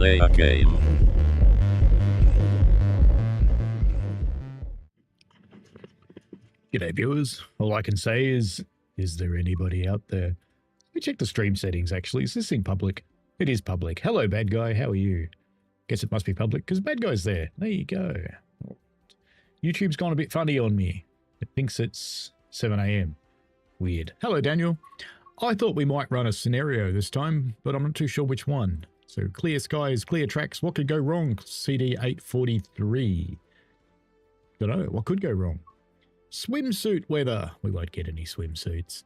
play a game. G'day viewers, all I can say is there anybody out there? Let me check the stream settings actually. Is this thing public? It is public. Hello bad guy, how are you? Guess it must be public because bad guy's there. There you go. YouTube's gone a bit funny on me. It thinks it's 7 AM. Weird. Hello Daniel. I thought we might run a scenario this time, but I'm not too sure which one. So clear skies, clear tracks, what could go wrong? CD 843. Don't know, what could go wrong? Swimsuit weather. We won't get any swimsuits.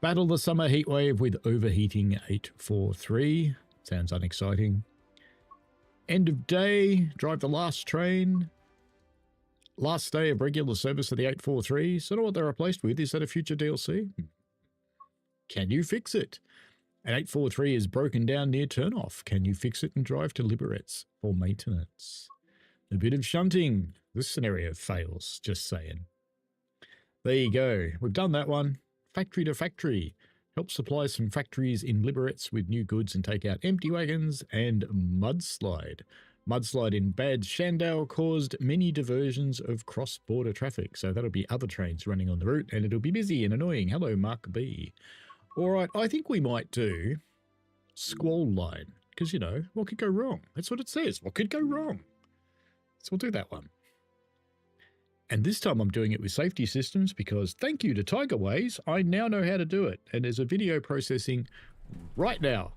Battle the summer heat wave with overheating 843. Sounds unexciting. End of day. Drive the last train. Last day of regular service of the 843. So know what they're replaced with. Is that a future DLC? Can you fix it? An 843 is broken down near turnoff. Can you fix it and drive to Liberec for maintenance? A bit of shunting. This scenario fails, just saying. There you go. We've done that one. Factory to factory. Help supply some factories in Liberec with new goods and take out empty wagons. And mudslide. Mudslide in Bad Shandale caused many diversions of cross-border traffic. So that'll be other trains running on the route and it'll be busy and annoying. Hello, Mark B. All right, I think we might do squall line. Because, you know, what could go wrong? That's what it says. What could go wrong? So we'll do that one. And this time I'm doing it with safety systems because thank you to Tigerways, I now know how to do it. And there's a video processing right now.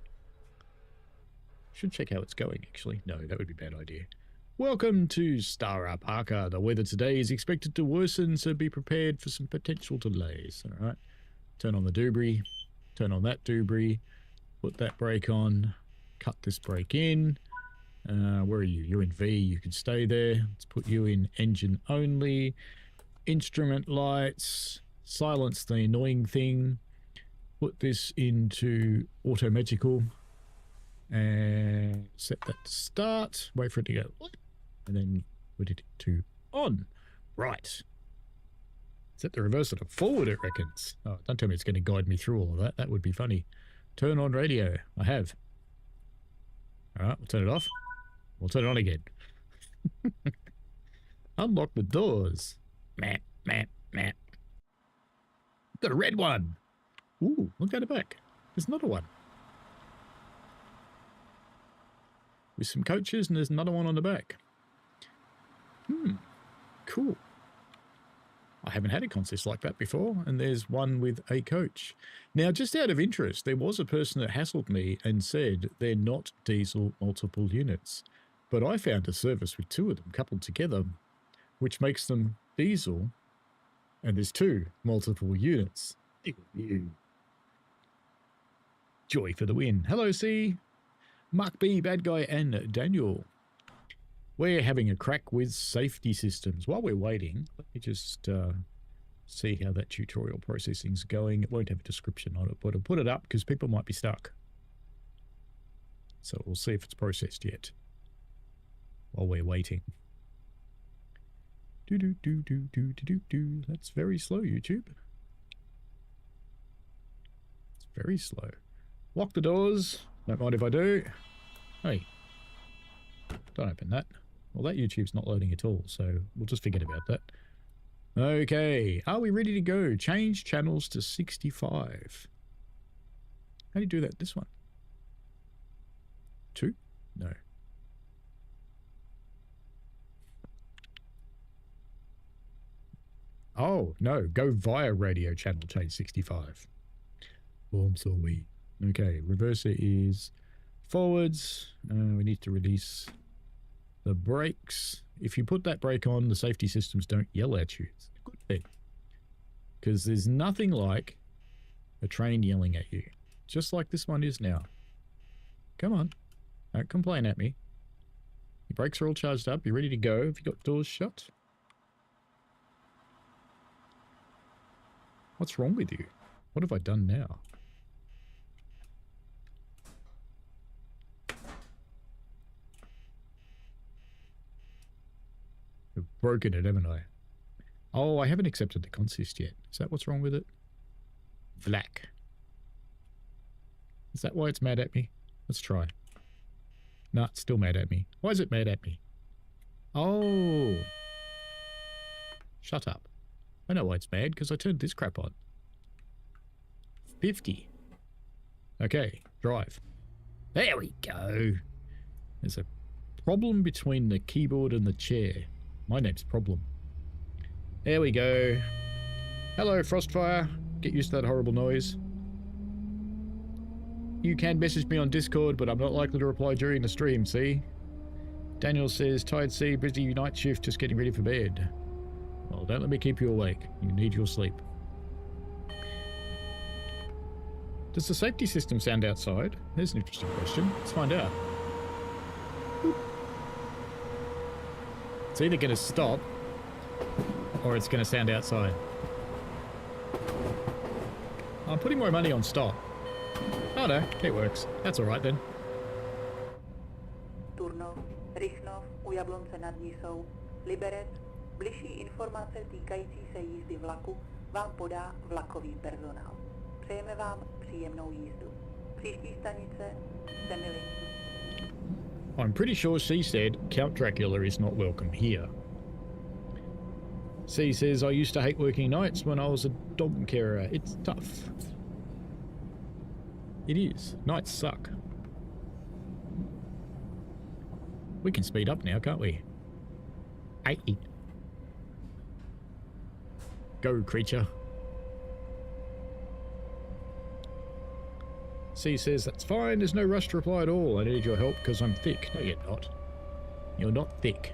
Should check how it's going, actually. No, that would be a bad idea. Welcome to Stará Paka. The weather today is expected to worsen, so be prepared for some potential delays. All right. Turn on the doobry. Turn on that doobry. Put that brake on. Cut this brake in. Where are you? You're in V. You can stay there. Let's put you in engine only. Instrument lights. Silence the annoying thing. Put this into automagical. And set that to start. Wait for it to go. And then put it to on. Right. Set the reverser to forward, it reckons. Oh, don't tell me it's going to guide me through all of that. That would be funny. Turn on radio. I have. All right, we'll turn it off. We'll turn it on again. Unlock the doors. Map, map, map. Got a red one. Ooh, look at it back. There's another one. With some coaches, and there's another one on the back. Cool. I haven't had a contest like that before, and there's one with a coach. Now, just out of interest, there was a person that hassled me and said they're not diesel multiple units. But I found a service with two of them coupled together, which makes them diesel, and there's two multiple units. Joy for the win. Hello, C. Mark B, Bad Guy, and Daniel. We're having a crack with safety systems. While we're waiting, let me just see how that tutorial processing's going. It won't have a description on it, but I'll put it up because people might be stuck. So we'll see if it's processed yet. While we're waiting. That's very slow, YouTube. It's very slow. Lock the doors. Don't mind if I do. Hey. Don't open that. Well, that YouTube's not loading at all, so we'll just forget about that. Okay. Are we ready to go? Change channels to 65. How do you do that? This one? 2? No. Oh, no. Go via radio channel, change 65. Oh, I'm sorry. Okay, reverser is forwards. We need to release the brakes. If you put that brake on, the safety systems don't yell at you. It's a good thing. Because there's nothing like a train yelling at you. Just like this one is now. Come on. Don't complain at me. Your brakes are all charged up. You're ready to go. Have you got doors shut? What's wrong with you? What have I done now? I've broken it, haven't I? Oh, I haven't accepted the consist yet. Is that what's wrong with it? Vlak. Is that why it's mad at me? Let's try. Nah, it's still mad at me. Why is it mad at me? Oh. Shut up. I know why it's mad, because I turned this crap on. 50. Okay, drive. There we go. There's a problem between the keyboard and the chair. My name's Problem. There we go. Hello, Frostfire. Get used to that horrible noise. You can message me on Discord, but I'm not likely to reply during the stream, see? Daniel says, tired C, busy night shift, just getting ready for bed. Well, don't let me keep you awake. You need your sleep. Does the safety system sound outside? There's an interesting question. Let's find out. It's either going to stop or it's going to sound outside. I'm putting more money on stop. Oh no, it works. That's alright then. Turnov, Rychnov, u Jablonce nad Nisou, Liberec, bližší informace týkající se jízdy vlaku vám podá vlakový personál. Přejeme vám příjemnou jízdu. Příští stanice Semilin. I'm pretty sure she said Count Dracula is not welcome here. C says, I used to hate working nights when I was a dog carer. It's tough. It is. Nights suck. We can speed up now, can't we? 80. Go, creature. C says, that's fine. There's no rush to reply at all. I need your help because I'm thick. No, you're not. You're not thick.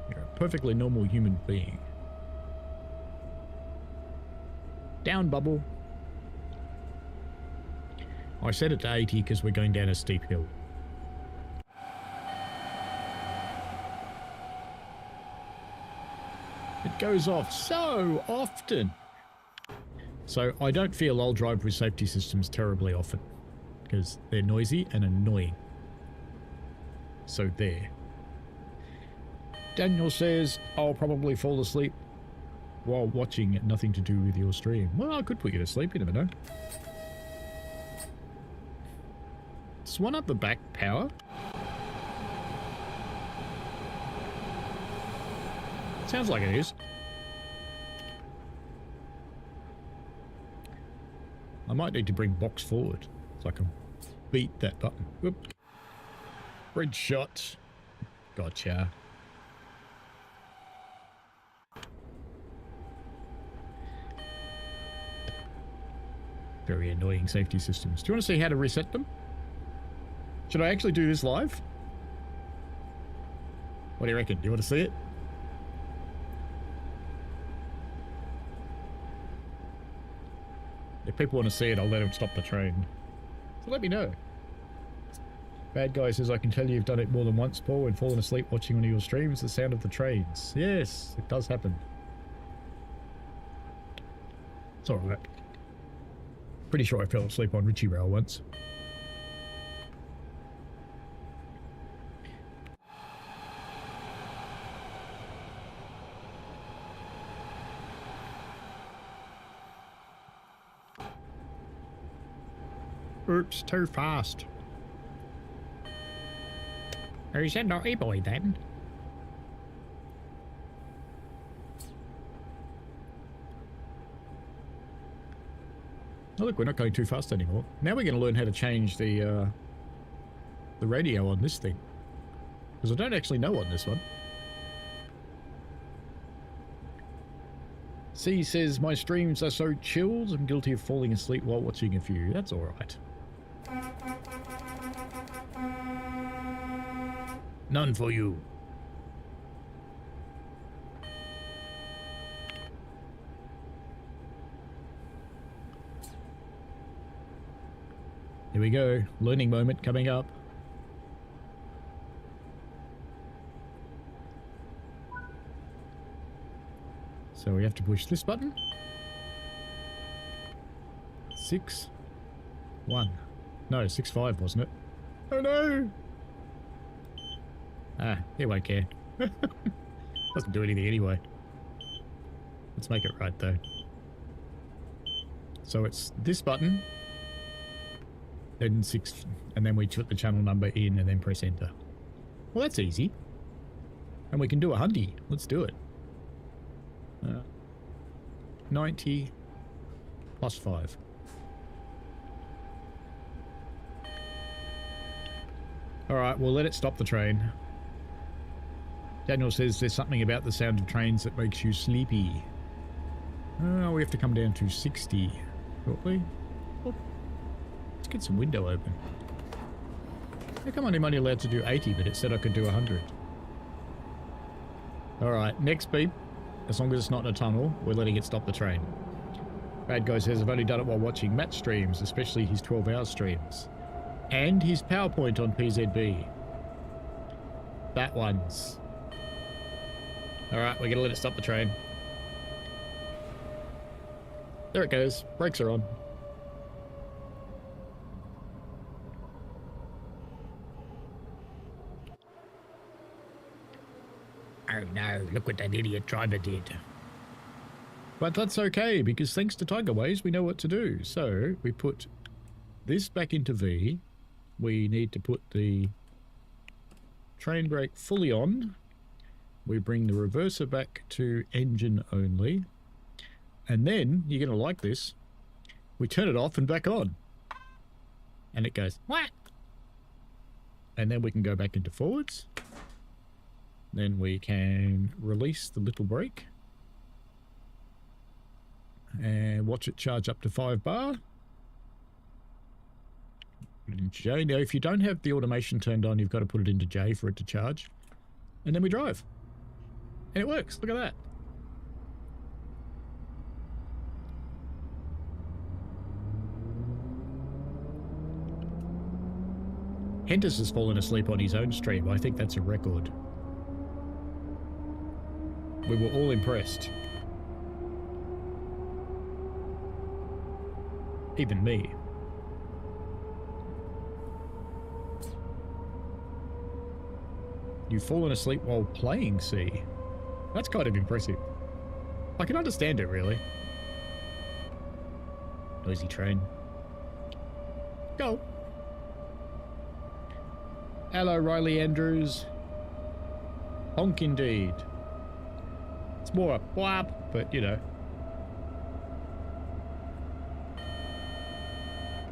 You're a perfectly normal human being. Down, Bubble. I set it to 80 because we're going down a steep hill. It goes off so often. So I don't feel I'll drive with safety systems terribly often because they're noisy and annoying. So there. Daniel says, I'll probably fall asleep while watching nothing to do with your stream. Well, I could put you to sleep, you never know. Does one up the back power? Sounds like it is. I might need to bring box forward so I can beat that button. Whoop. Red shot. Gotcha. Very annoying safety systems. Do you want to see how to reset them? Should I actually do this live? What do you reckon? Do you want to see it? If people want to see it, I'll let them stop the train. So let me know. Bad guy says, I can tell you've done it more than once, Paul, when falling asleep watching one of your streams, the sound of the trains. Yes, it does happen. It's alright. Pretty sure I fell asleep on Richie Rail once. Oops, too fast. Is that not a boy then? Oh look, we're not going too fast anymore. Now we're going to learn how to change the radio on this thing. Because I don't actually know on this one. C says, my streams are so chilled, I'm guilty of falling asleep while watching a few. That's alright. None for you. Here we go. Learning moment coming up. So we have to push this button. 6, 1. No, 6, 5, wasn't it? Oh no! Ah, he won't care. Doesn't do anything anyway. Let's make it right though. So it's this button. then 6, and then we put the channel number in and then press enter. Well, that's easy. And we can do a hundy. Let's do it. 90 plus 5. Alright, we'll let it stop the train. Daniel says there's something about the sound of trains that makes you sleepy. Oh, we have to come down to 60 shortly. Oh, let's get some window open. How come I'm only allowed to do 80, but it said I could do 100? Alright, next beep. As long as it's not in a tunnel, we're letting it stop the train. Bad Guy says I've only done it while watching Matt streams, especially his 12-hour streams. And his PowerPoint on PZB. That one's. Alright, we're gonna let it stop the train. There it goes. Brakes are on. Oh no, look what that idiot driver did. But that's okay, because thanks to Tigerways, we know what to do. So, we put this back into V. We need to put the train brake fully on. We bring the reverser back to engine only. And then, you're going to like this, we turn it off and back on. And it goes, what? And then we can go back into forwards. Then we can release the little brake. And watch it charge up to 5 bar. Put it in J. Now, if you don't have the automation turned on, you've got to put it into J for it to charge. And then we drive. And it works. Look at that. Hentus has fallen asleep on his own stream. I think that's a record. We were all impressed. Even me. You've fallen asleep while playing C. That's kind of impressive. I can understand it, really. Noisy train. Go. Hello, Riley Andrews. Honk indeed. It's more a whap, but you know.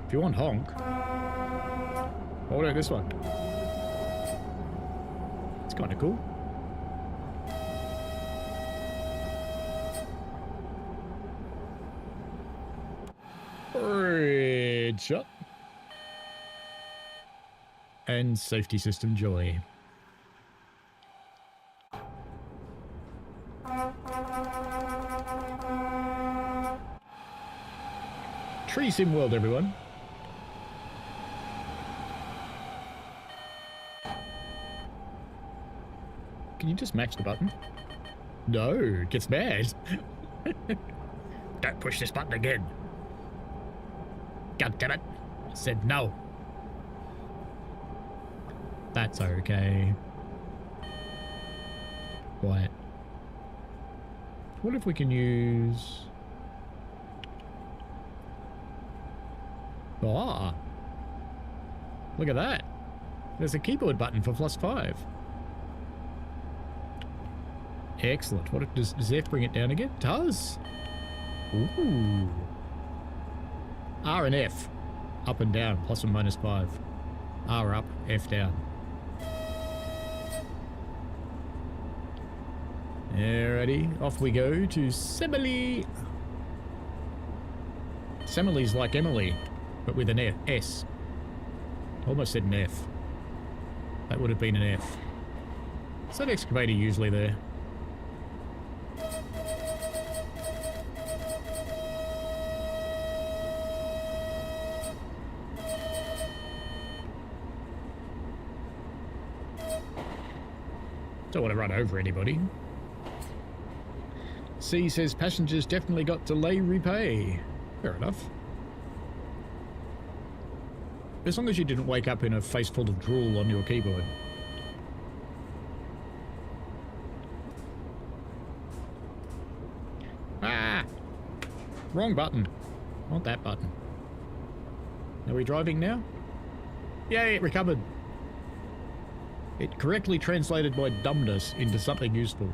If you want honk, hold out this one. It's kind of cool. Red shot. And safety system joy. Tree Sim World, everyone. Can you just match the button? No, it gets mad. Don't push this button again. God damn it. I said no. That's okay. Quiet. What if we can use... Ah. Look at that. There's a keyboard button for +5. Excellent. What does F bring it down again? It does. Ooh. R and F. Up and down. +or -5. R up, F down. Alrighty, off we go to Semele. Semele's like Emily, but with an F, S. Almost said an F. That would have been an F. Is that excavator usually there? Don't want to run over anybody. C says passengers definitely got delay repay. Fair enough. As long as you didn't wake up in a face full of drool on your keyboard. Ah! Wrong button. Not that button. Are we driving now? Yay, it recovered. It correctly translated my dumbness into something useful.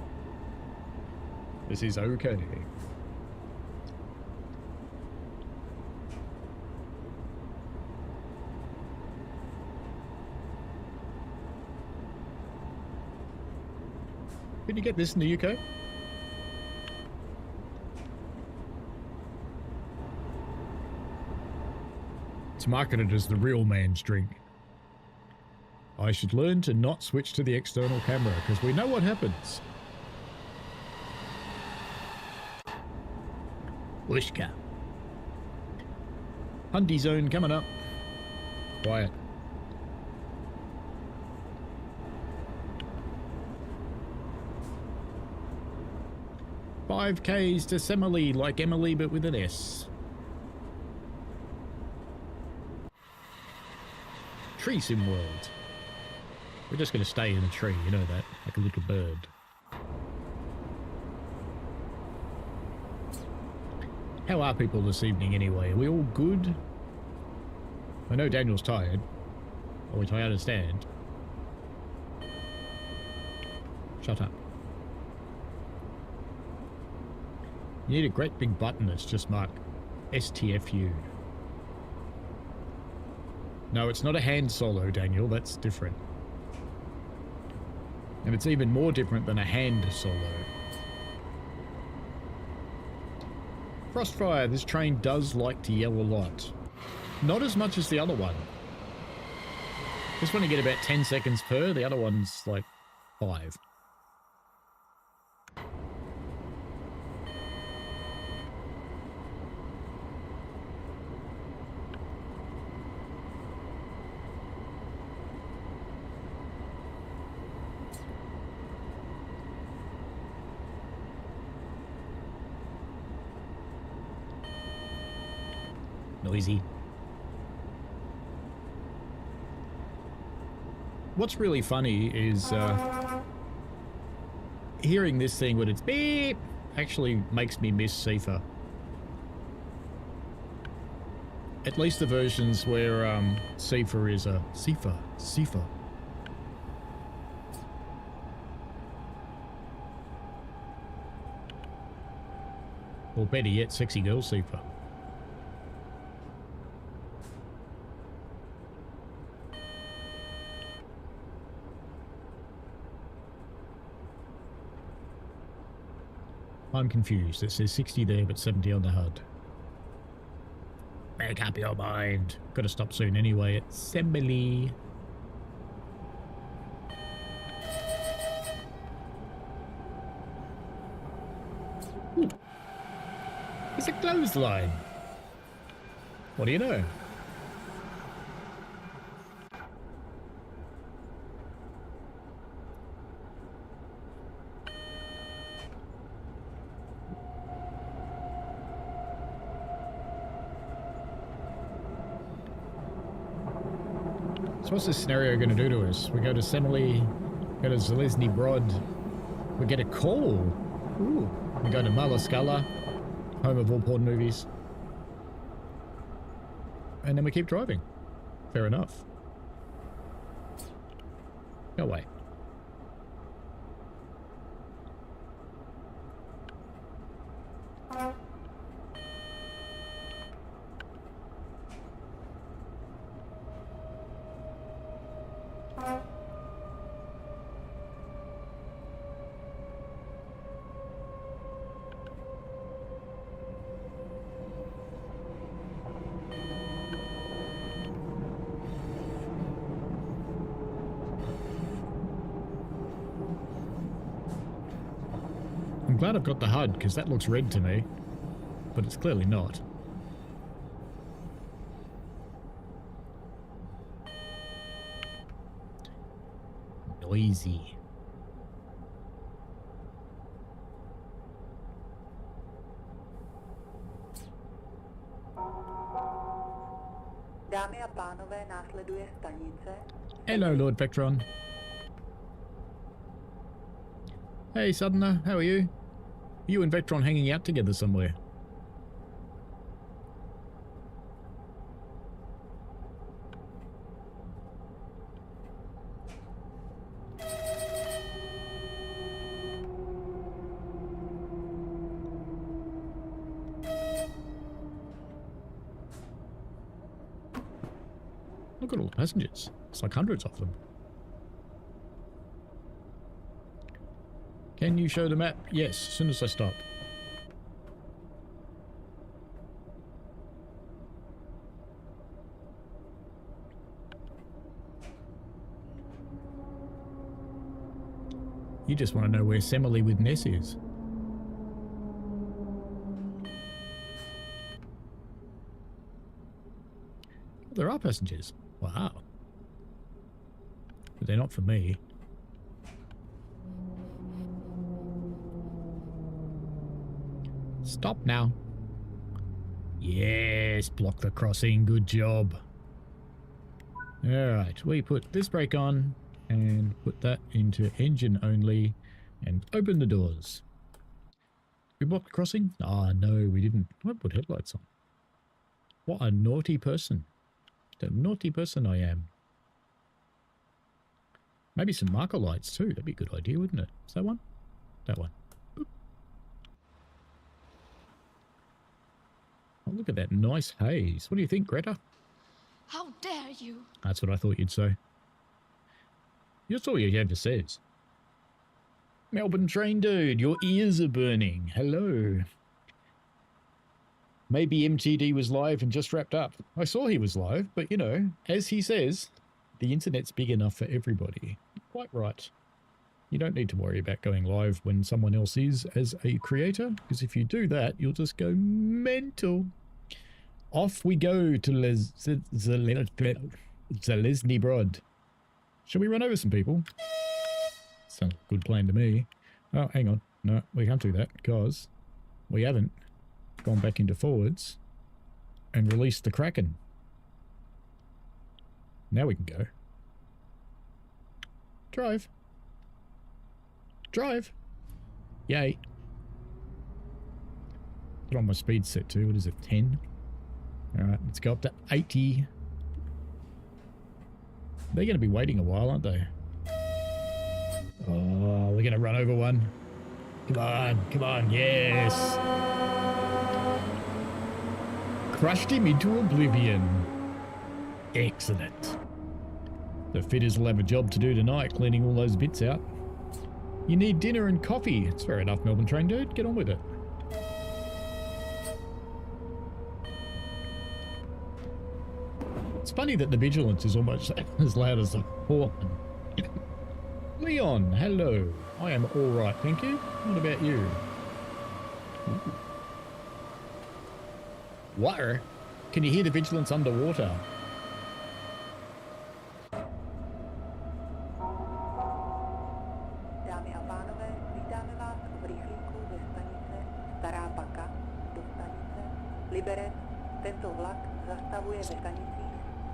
This is okay. Did you get this in the UK? It's marketed as the real man's drink. I should learn to not switch to the external camera, because we know what happens. Wishka. Hunty zone coming up. Quiet. Five Ks to Semele, like Emily, but with an S. Tree sim world. We're just going to stay in a tree, you know that, like a little bird. How are people this evening anyway? Are we all good? I know Daniel's tired, which I understand. Shut up. You need a great big button that's just marked STFU. No, it's not a hand solo, Daniel. That's different. And it's even more different than a hand solo. Frostfire, this train does like to yell a lot. Not as much as the other one. This one you get about 10 seconds per, the other one's like 5. Noisy. What's really funny is hearing this thing when it's beep actually makes me miss Sifa. At least the versions where Sifa is a Sifa. Or better yet, sexy girl Sifa. I'm confused. It says 60 there, but 70 on the HUD. Make up your mind. Gotta stop soon anyway at Semele. Ooh. It's a clothesline. What do you know? So what's this scenario going to do to us? We go to Semele, go to Zelezny Brod, we get a call. Ooh. We go to Malaskala, home of all porn movies. And then we keep driving. Fair enough. No way. I'm glad I've got the HUD, because that looks red to me. But it's clearly not. Noisy. Dámy a pánové, následuje stanice. Hello, Lord Vectron. Hey, Southerner, how are you? You and Vectron hanging out together somewhere? Look at all the passengers. It's like hundreds of them. Can you show the map? Yes, as soon as I stop. You just want to know where Semele with Ness is. There are passengers. Wow. But they're not for me. Stop now. Yes, block the crossing. Good job. Alright, we put this brake on and put that into engine only and open the doors. We blocked the crossing? Ah, no, we didn't. I put headlights on. What a naughty person. The naughty person I am. Maybe some marker lights too. That'd be a good idea, wouldn't it? Is that one? That one. Boop. Oh, look at that nice haze. What do you think, Greta? How dare you? That's what I thought you'd say. That's all you ever says. Melbourne train dude, your ears are burning. Hello. Maybe MTD was live and just wrapped up. I saw he was live, but you know, as he says, the internet's big enough for everybody. Quite right. You don't need to worry about going live when someone else is as a creator, because if you do that, you'll just go mental. Off we go to Zelezny Broad. Shall we run over some people? Sounds like a good plan to me. Oh, hang on. No, we can't do that because we haven't gone back into forwards and released the Kraken. Now we can go. Drive. Drive. Yay. Put on my speed set too. What is it? 10? Alright, let's go up to 80. They're going to be waiting a while, aren't they? Oh, we're going to run over one. Come on, yes. Crushed him into oblivion. Excellent. The fitters will have a job to do tonight, cleaning all those bits out. You need dinner and coffee. It's fair enough, Melbourne train dude. Get on with it. It's funny that the vigilance is almost as loud as the horn. Leon, hello. I am all right, thank you. What about you? Water? Can you hear the vigilance underwater? Dámy a pánové, vítáme vás v rychlíku ze stanice Stará Paka do stanice Liberec. Tento vlak zastavuje ve stanicích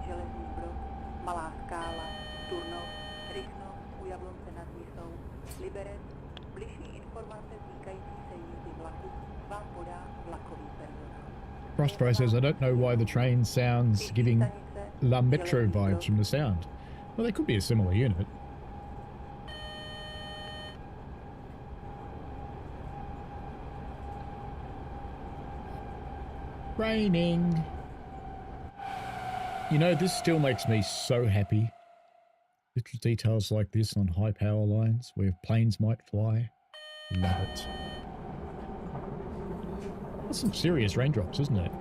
Železný Brod, Malaskala, Turnov, Rychnov, u Jablonce nad Nisou, Liberec. Bližší informace týkající se jízdy vlaku vám podá vlakový personál. Frostro says, I don't know why the train sounds giving La Metro vibes from the sound. Well, they could be a similar unit. Raining. You know, this still makes me so happy. Little details like this on high power lines where planes might fly. Love it. That's some serious raindrops, isn't it?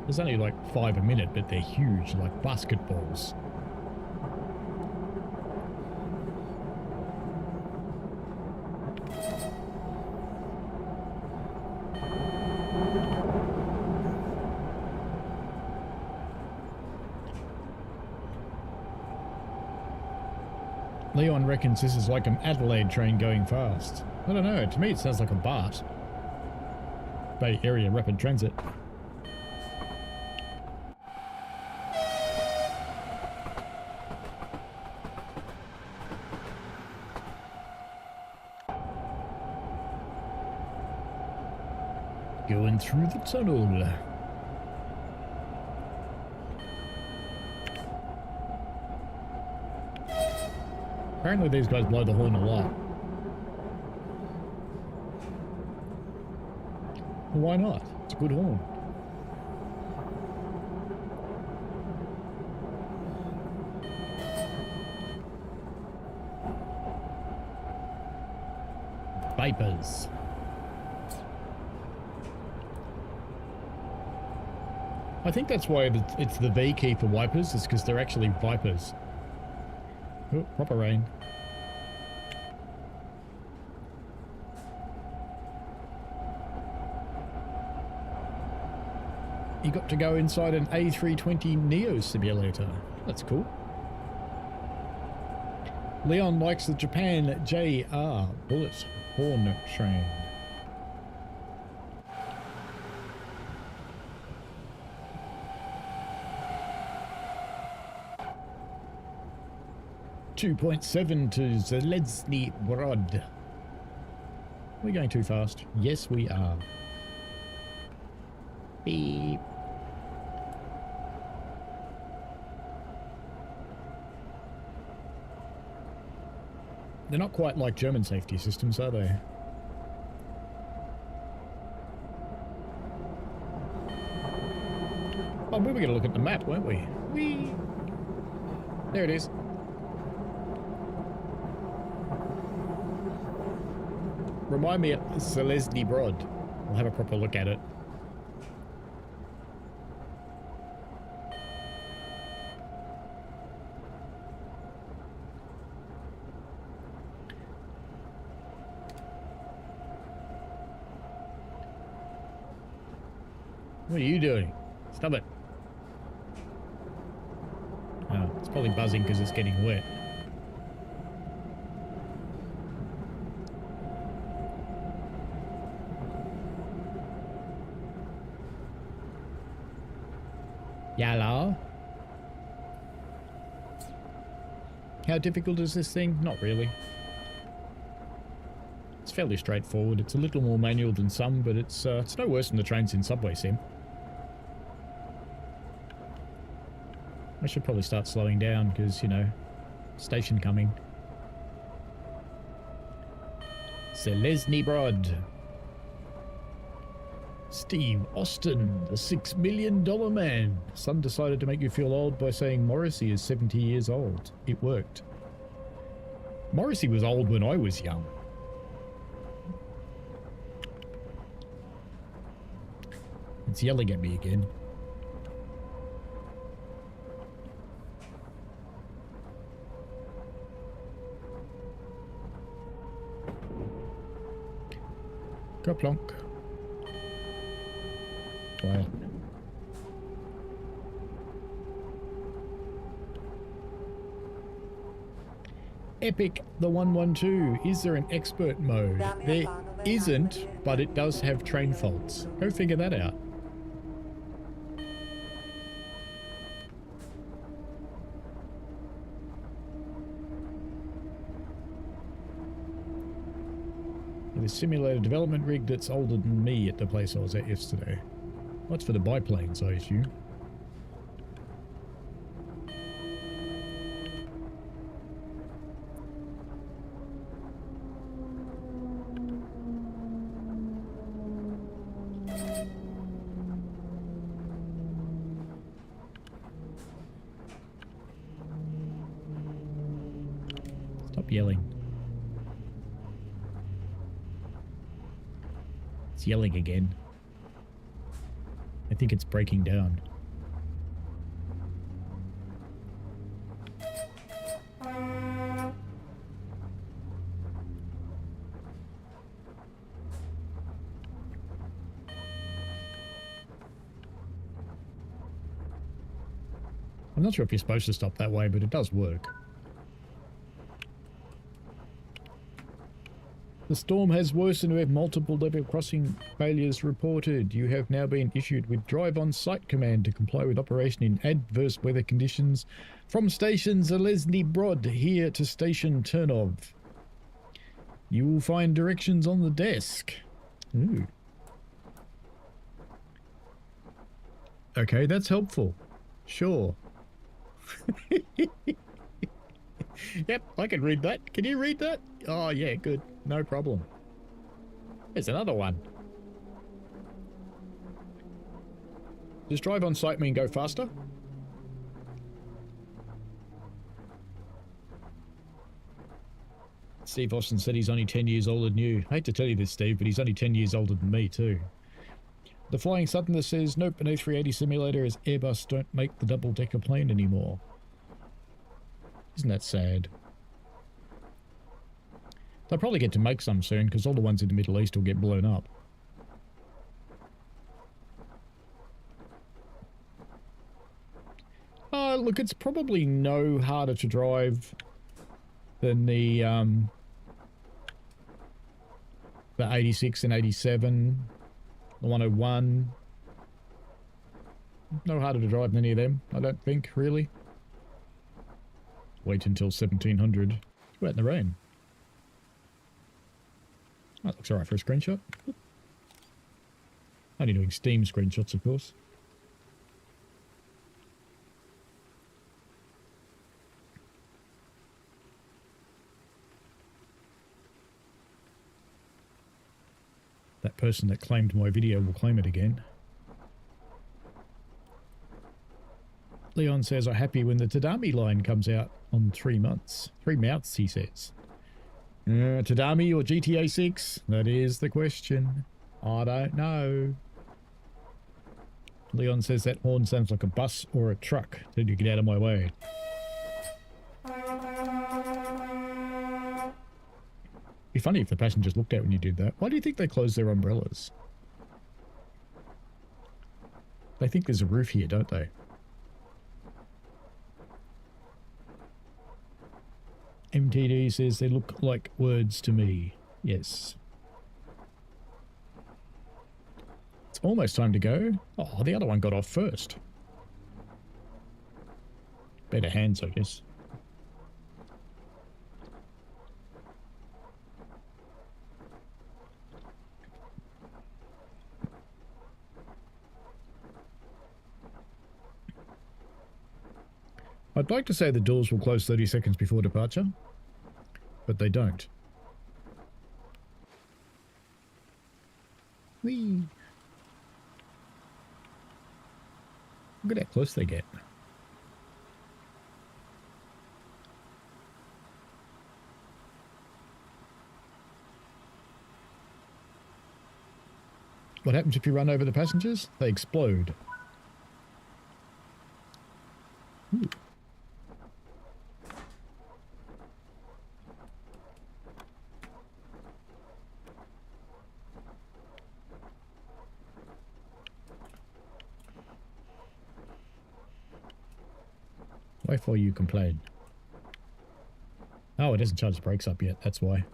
There's only like 5 a minute, but they're huge, like basketballs. Leon reckons this is like an Adelaide train going fast. I don't know, to me it sounds like a BART. Bay Area Rapid Transit. Going through the tunnel. Apparently these guys blow the horn a lot. Well, why not? It's a good horn. Vipers. I think that's why it's the V key for wipers, is because they're actually vipers. Oh, proper rain. You got to go inside an A320 Neo simulator. That's cool. Leon likes the Japan JR bullet horn train. .7 to Zelezny Brod. We're going too fast. Yes, we are. Beep. They're not quite like German safety systems, are they? Oh, we were going to look at the map, weren't we? Whee! There it is. Remind me of Zelezny Brod. We'll have a proper look at it. What are you doing? Stop it. Oh, it's probably buzzing because it's getting wet. Yellow. How difficult is this thing? Not really. It's fairly straightforward. It's a little more manual than some, but it's no worse than the trains in Subway Sim. I should probably start slowing down because, you know, station coming. Zelezny Brod. Steve Austin, the $6 million man. Son decided to make you feel old by saying Morrissey is 70 years old. It worked. Morrissey was old when I was young. It's yelling at me again. Kaplonk. Quiet. Epic the 112. Is there an expert mode? There isn't, but it does have train faults. Go figure that out. The simulator development rig that's older than me at the place I was at yesterday. What's for the biplanes, I assume. Stop yelling. It's yelling again. I think it's breaking down. I'm not sure if you're supposed to stop that way, but it does work. The storm has worsened with multiple level crossing failures reported. You have now been issued with drive on site command to comply with operation in adverse weather conditions from station Zelezny Brod here to station Turnov. You will find directions on the desk. Ooh. Okay, that's helpful. Sure. Yep, I can read that. Can you read that? Oh, yeah, good. No problem. There's another one. Does drive on site mean go faster? Steve Austin said he's only 10 years older than you. I hate to tell you this, Steve, but he's only 10 years older than me, too. The Flying Southerner says, nope, an A380 simulator as Airbus don't make the double-decker plane anymore. Isn't that sad? They'll probably get to make some soon, because all the ones in the Middle East will get blown up. Look, it's probably no harder to drive than the 86 and 87, the 101. No harder to drive than any of them, I don't think, really. Wait until 1700. It's wet in the rain. That looks alright for a screenshot. Only doing Steam screenshots, of course. That person that claimed my video will claim it again. Leon says, I'm happy when the Tadami line comes out on 3 months. 3 months, he says. Tadami or GTA 6? That is the question. I don't know. Leon says that horn sounds like a bus or a truck. Then you get out of my way. It'd be funny if the passengers looked out when you did that. Why do you think they close their umbrellas? They think there's a roof here, don't they? MTD says they look like words to me. Yes. It's almost time to go. Oh, the other one got off first. Better hands, I guess. I'd like to say the doors will close 30 seconds before departure, but they don't. Whee! Look at how close they get. What happens if you run over the passengers? They explode. Ooh. Why for you complain? Oh, it hasn't charged the brakes up yet, that's why.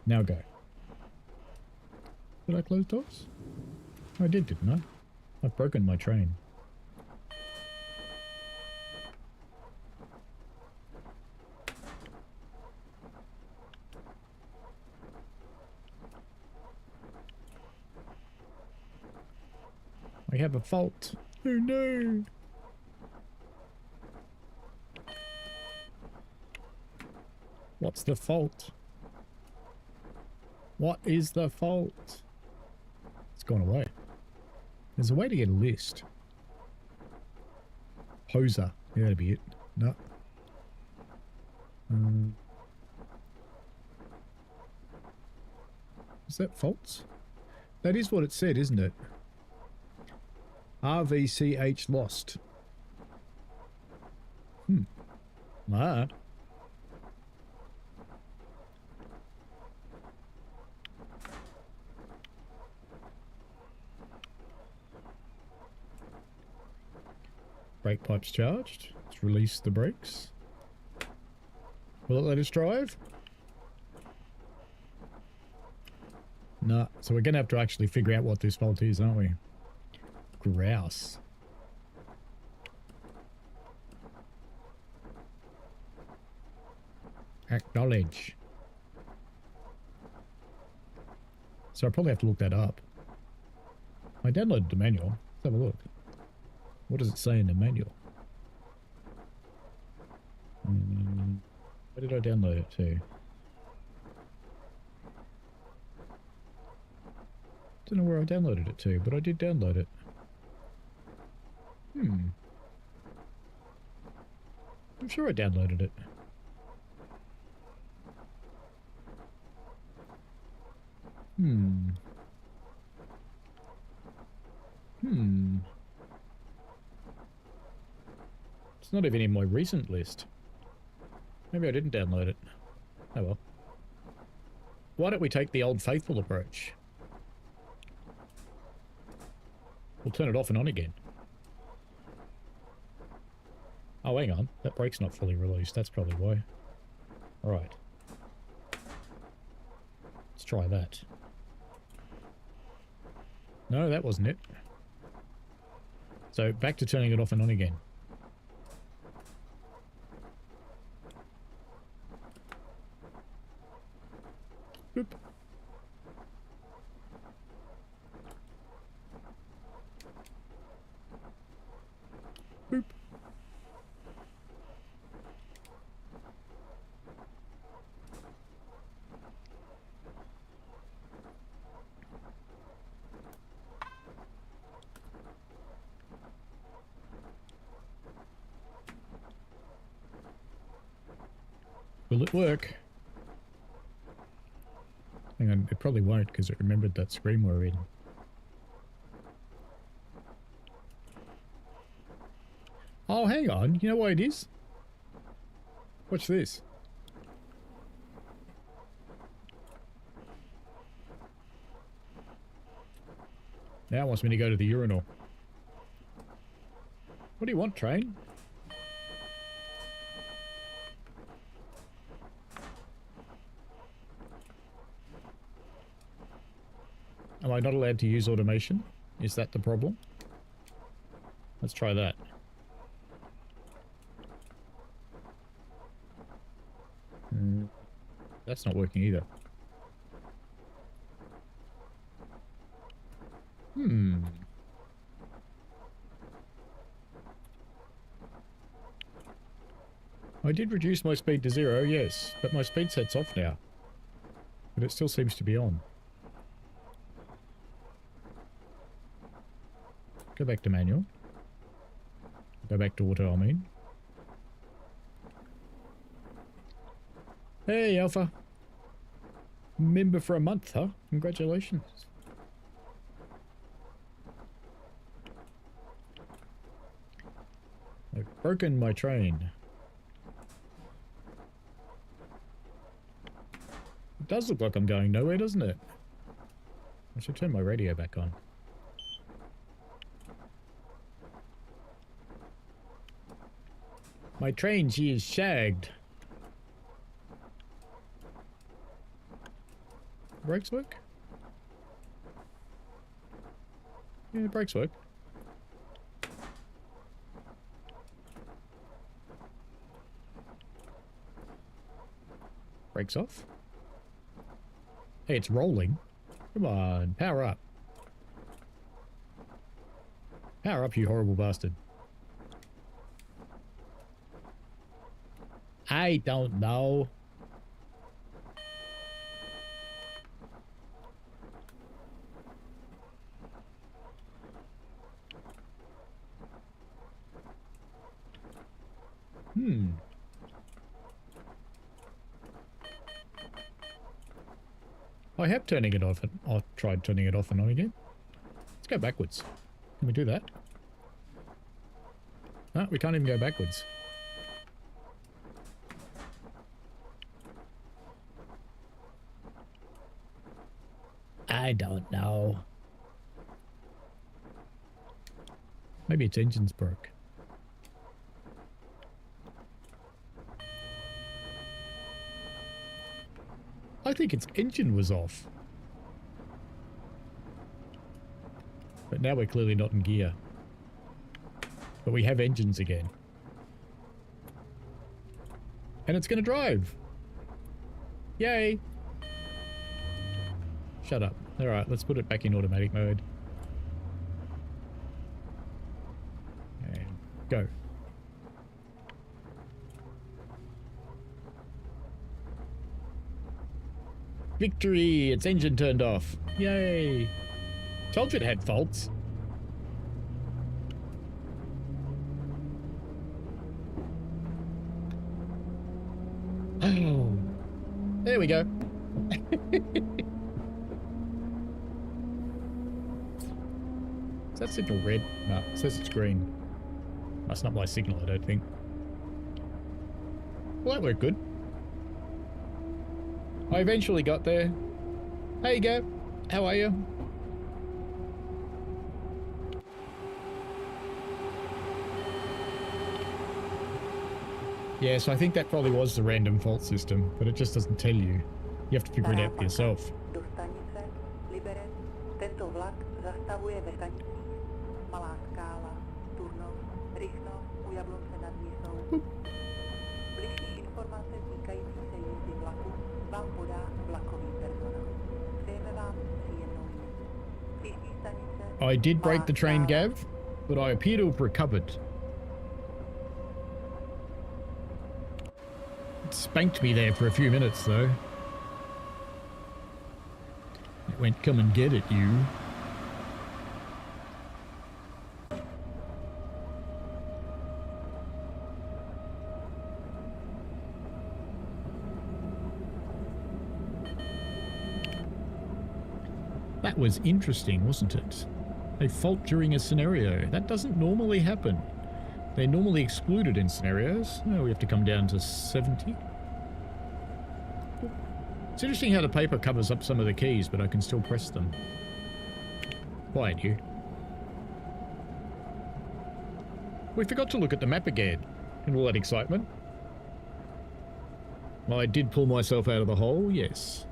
Now go. Did I close doors? I did, didn't I? I've broken my train. We have a fault. Oh no! What's the fault? What is the fault? It's gone away. There's a way to get a list. Poser. Yeah, that'd be it. No. Is that faults? That is what it said, isn't it? RVCH lost. Ah. Brake pipes charged. Let's release the brakes. Will it let us drive? No. So we're going to have to actually figure out what this fault is, aren't we? Grouse. Acknowledge. So I probably have to look that up. I downloaded the manual. Let's have a look. What does it say in the manual? Where did I download it to? Don't know where I downloaded it to, but I did download it. I'm sure I downloaded it. Hmm. It's not even in my recent list. Maybe I didn't download it. Oh well. Why don't we take the old faithful approach? We'll turn it off and on again. Oh, hang on. That brake's not fully released. That's probably why. Alright. Let's try that. No, that wasn't it. So, back to turning it off and on again. Boop. Boop. Will it work? Hang on, it probably won't because it remembered that screen we're in. Oh, hang on. You know what it is? Watch this. Now it wants me to go to the urinal. What do you want, train? Am I not allowed to use automation? Is that the problem? Let's try that. That's not working either. I did reduce my speed to 0, yes, but my speed set's off now. But it still seems to be on. Go back to manual. Go back to auto, I mean. Hey, Alpha. Member for a month, huh? Congratulations. I've broken my train. It does look like I'm going nowhere, doesn't it? I should turn my radio back on. My train, she is shagged. Brakes work? Yeah, the brakes work. Brakes off. Hey, it's rolling. Come on, power up. Power up, you horrible bastard. I don't know. I have turning it off. I tried turning it off and on again. Let's go backwards. Can we do that? No, we can't even go backwards. I don't know. Maybe its engine's broke. I think its engine was off. But now we're clearly not in gear. But we have engines again. And it's going to drive. Yay. Shut up. Alright, let's put it back in automatic mode. And go. Victory! Its engine turned off. Yay! Told you it had faults. Oh. There we go. Is that signal red? No, it says it's green. That's not my signal, I don't think. Well, that worked good. I eventually got there. Hey, you go. How are you? Yeah, so I think that probably was the random fault system, but it just doesn't tell you. You have to figure it out for yourself. Do stanice Liberec. Tento vlak zastavuje ve stanicích Malaskala, Turnov, Rychnov, u Jablonce nad Nisou. Bližší informace týkající se jízdy vlaku vám podá vlakový personál. Přejeme vám příjemnou jízdu. Příští stanice I did break the train, Malaskala. Gav, but I appear to have recovered. It spanked me there for a few minutes, though. It went, come and get it, you. That was interesting, wasn't it? A fault during a scenario. That doesn't normally happen. They're normally excluded in scenarios. Oh, we have to come down to 70. It's interesting how the paper covers up some of the keys, but I can still press them. Quiet, you. We forgot to look at the map again in all that excitement. I did pull myself out of the hole, yes.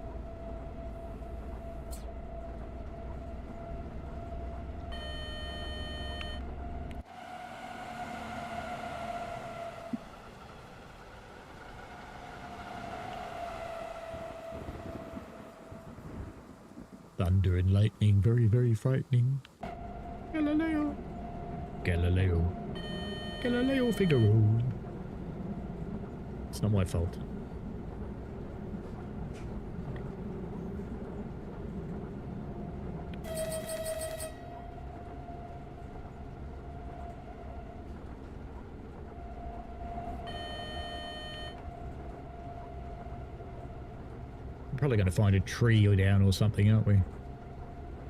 Thunder and lightning, very, very frightening. Galileo. Galileo. Galileo Figaro. It's not my fault. Probably going to find a tree or down or something, aren't we?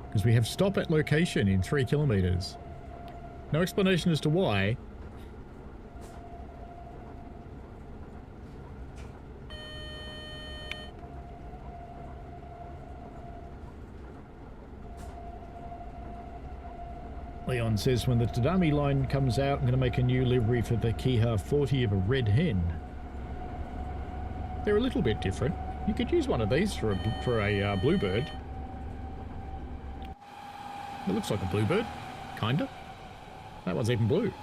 Because we have stop at location in 3 kilometers. No explanation as to why. Leon says, when the Tadami line comes out, I'm going to make a new livery for the Kiha 40 of a red hen. They're a little bit different. You could use one of these for a bluebird. It looks like a bluebird, kinda. That one's even blue.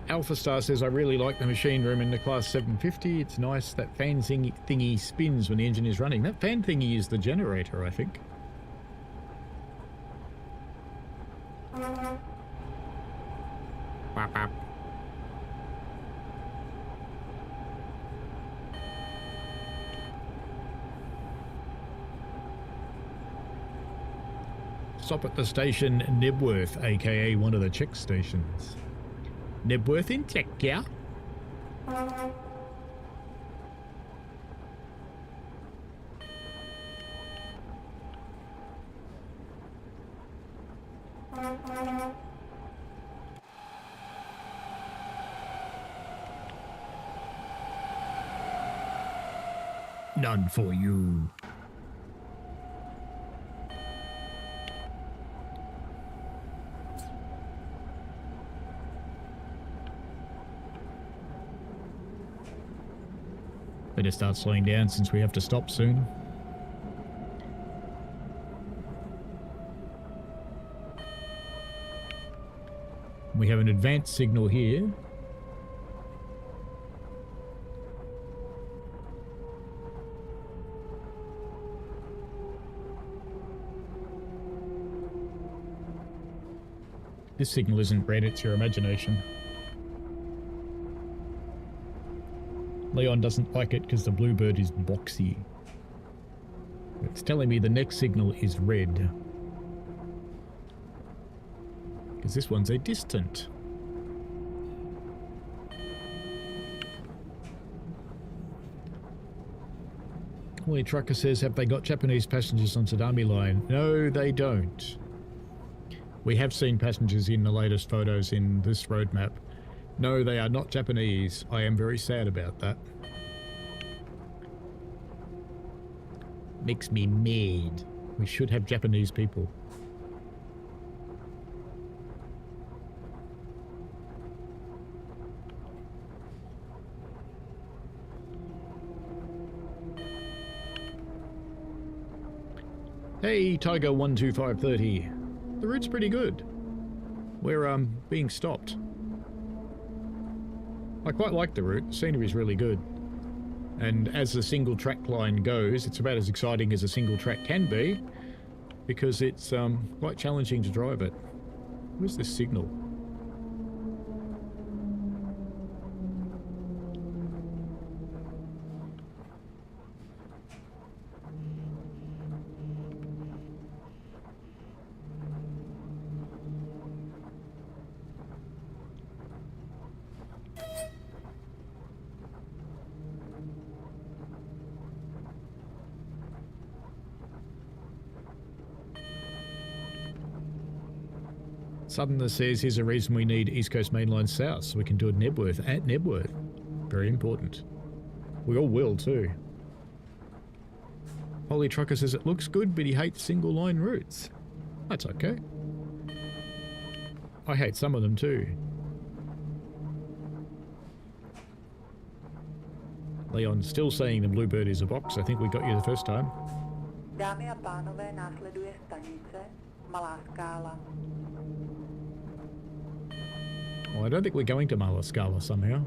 Alpha Star says, I really like the machine room in the Class 750. It's nice that fan thingy spins when the engine is running. That fan thingy is the generator, I think. Bop, bop. Stop at the station Nebworth, aka one of the Czech stations. Nebworth in Czechia? None for you. Better start slowing down since we have to stop soon. We have an advanced signal here. This signal isn't red, it's your imagination. Leon doesn't like it because the bluebird is boxy. It's telling me the next signal is red. Because this one's a distant. Holy Trucker says, have they got Japanese passengers on Sadami Line? No, they don't. We have seen passengers in the latest photos in this road map. No, they are not Japanese. I am very sad about that. Makes me mad. We should have Japanese people. Hey, Tiger 12530. The route's pretty good. We're being stopped. I quite like the route. The scenery's really good. And as the single track line goes, it's about as exciting as a single track can be, because it's quite challenging to drive it. Where's this signal? Southerner says, here's a reason we need East Coast Mainline South, so we can do it Nebworth at Nebworth. Very important. We all will, too. Holy Trucker says it looks good, but he hates single line routes. That's okay. I hate some of them, too. Leon still saying the Bluebird is a box. I think we got you the first time. Dámy a pánové, následuje stanice Malaskala. Well, I don't think we're going to Malaskala somehow.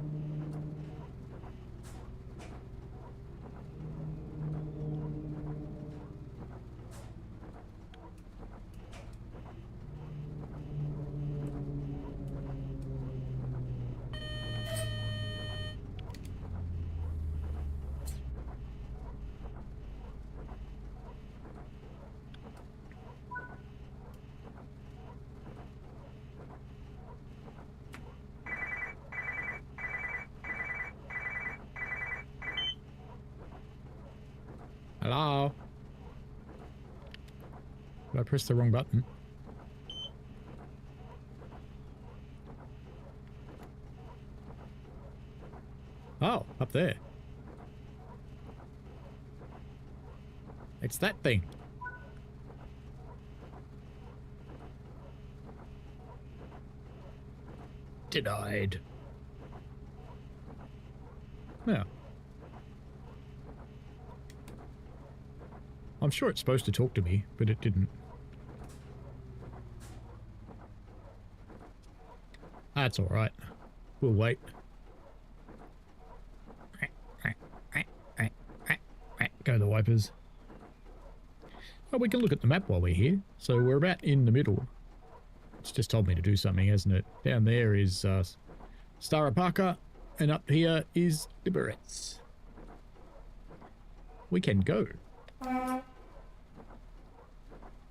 Hello? Did I press the wrong button? Oh, up there. It's that thing. Denied. Yeah. I'm sure it's supposed to talk to me, but it didn't. That's alright. We'll wait. Go the wipers. Oh, we can look at the map while we're here. So we're about in the middle. It's just told me to do something, hasn't it? Down there is Stará Paka, and up here is Liberates. We can go.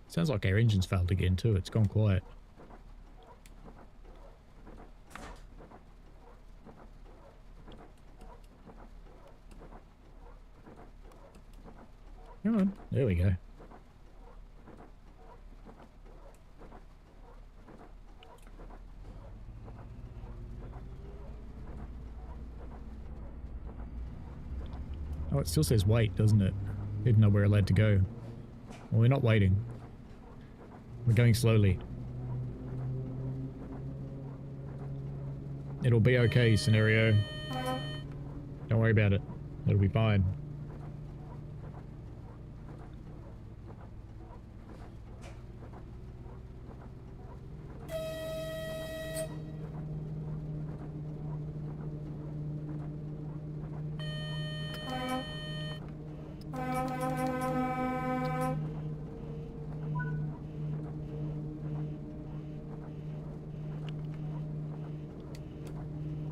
Sounds like our engine's failed again too. It's gone quiet. Come on. There we go. Oh, it still says wait, doesn't it? Even though we're allowed to go. Well, we're not waiting. We're going slowly. It'll be okay, scenario. Don't worry about it. It'll be fine.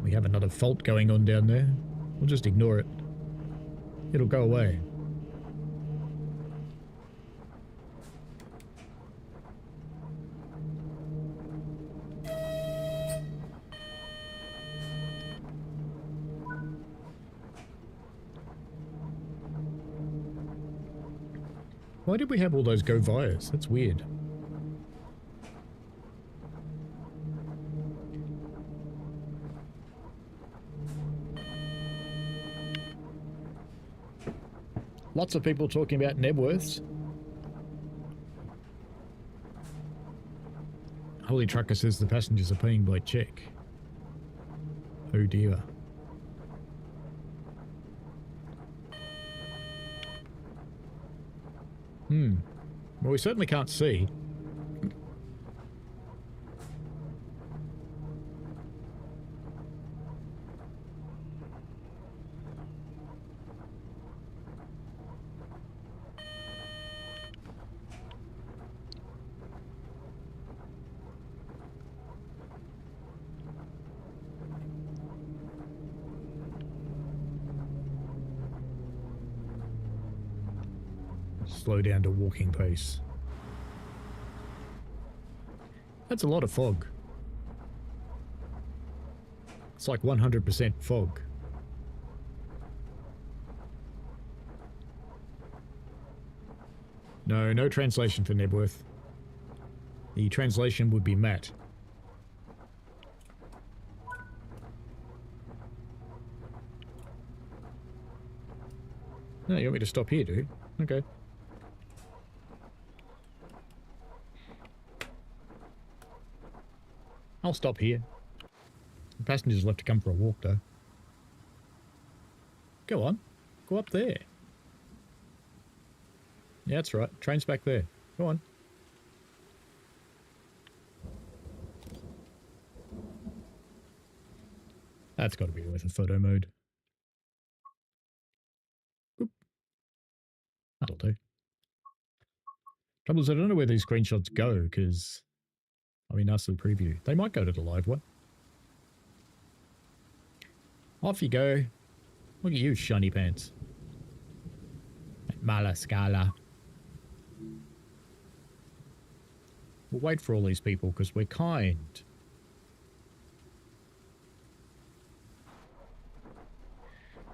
We have another fault going on down there. We'll just ignore it. It'll go away. Why did we have all those go vias? That's weird. Lots of people talking about Nebworths. Holy Trucker says the passengers are paying by check. Oh dear. Well, we certainly can't see. Slow down to walking pace. That's a lot of fog. It's like 100% fog. No, no translation for Nebworth. The translation would be Matt. No, you want me to stop here, dude? Okay. I'll stop here. The passengers will have to come for a walk, though. Go on. Go up there. Yeah, that's right. Train's back there. Go on. That's got to be worth a photo mode. Oop. That'll do. Trouble is, I don't know where these screenshots go, because... I mean, that's the preview. They might go to the live one. Off you go. Look at you, shiny pants. Malaskala. We'll wait for all these people because we're kind.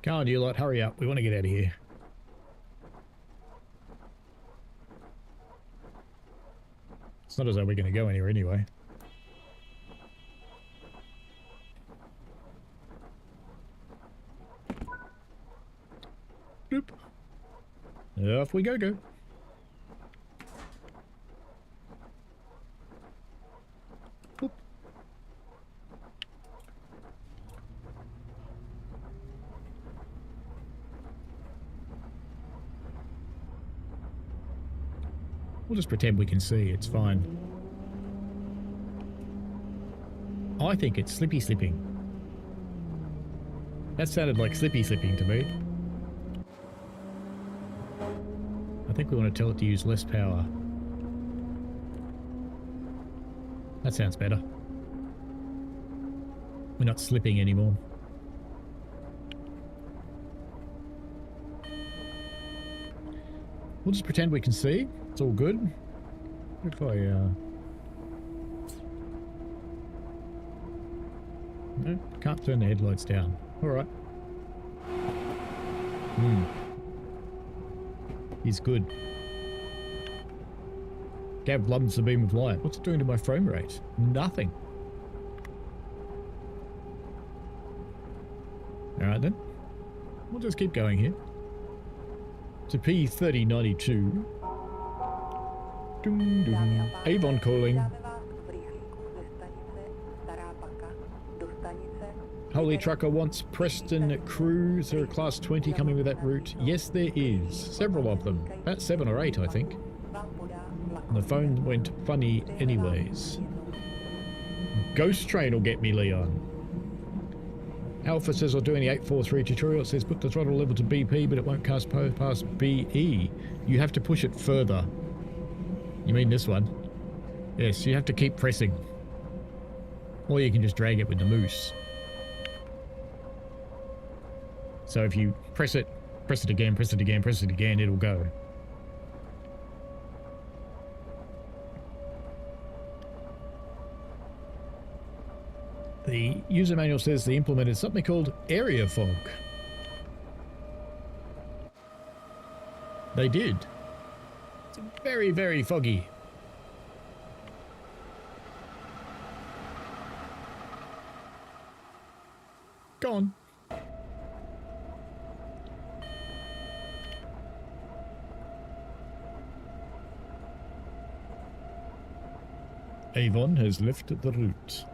Come on, you lot, hurry up. We want to get out of here. It's not as though we're going to go anywhere anyway. Bloop. Off we go. Boop. We'll just pretend we can see, it's fine. I think it's slippy slipping. That sounded like slippy slipping to me. I think we want to tell it to use less power. That sounds better. We're not slipping anymore. We'll just pretend we can see. It's all good. What if I, no, can't turn the headlights down. Alright. He's good. Gav loves the beam of light. What's it doing to my frame rate? Nothing. Alright then. We'll just keep going here. To P3092. Dum, dum. Avon calling. Holy Trucker wants Preston crew. Is there a class 20 coming with that route? Yes, there is. Several of them. About 7 or 8, I think. And the phone went funny anyways. Ghost Train will get me, Leon. Alpha says I'll do any 843 tutorial. It says put the throttle level to BP, but it won't cast past BE. You have to push it further. You mean this one? Yes, you have to keep pressing. Or you can just drag it with the moose. So if you press it again, press it again, press it again, it'll go. The user manual says they implemented something called area fog. It's very, very foggy. Go on. Avon has left the route.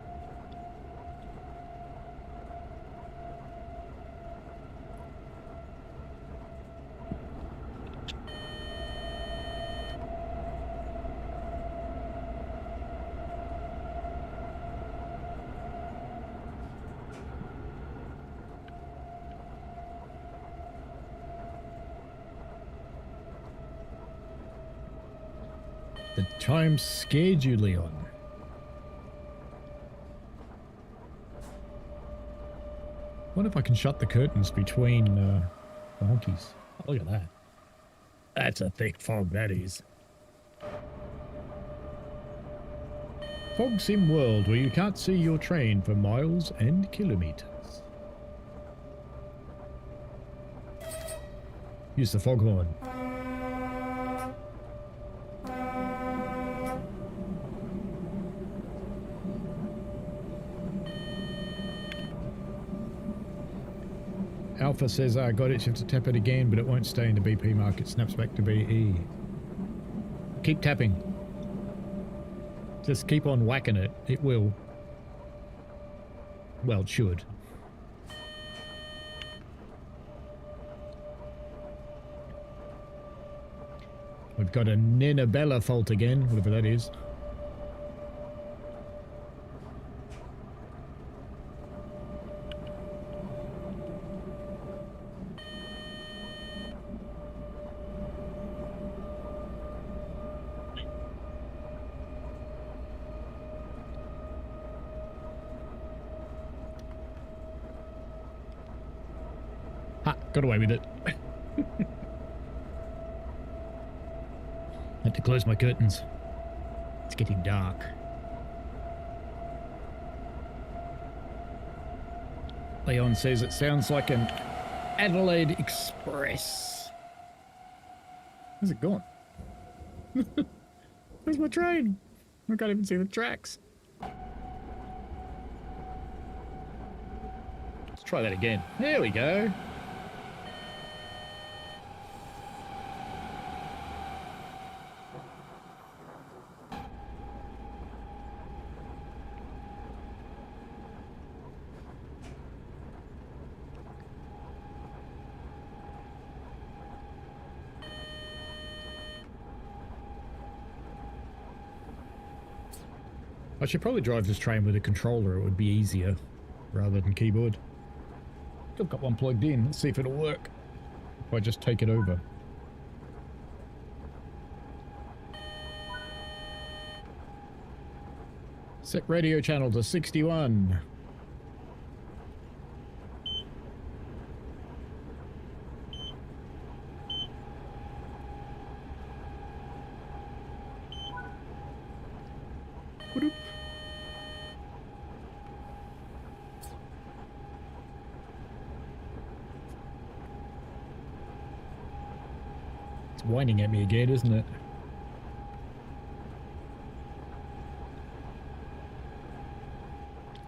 The time scared you, Leon. Wonder if I can shut the curtains between the honkies. Oh, look at that. That's a thick fog, that is. Fog sim world where you can't see your train for miles and kilometers. Use the foghorn. Alpha says, I got it, you have to tap it again, but it won't stay in the BP mark. It snaps back to BE. Keep tapping. Just keep on whacking it. It will. Well, it should. We've got a Ninabella fault again, whatever that is. Ha! Got away with it. Had to close my curtains. It's getting dark. Leon says it sounds like an Adelaide Express. Where's it gone? Where's my train? I can't even see the tracks. Let's try that again. There we go. I should probably drive this train with a controller. It would be easier rather than keyboard. Still got one plugged in. Let's see if it'll work if I just take it over. Set radio channel to 61. It's whining at me again, isn't it?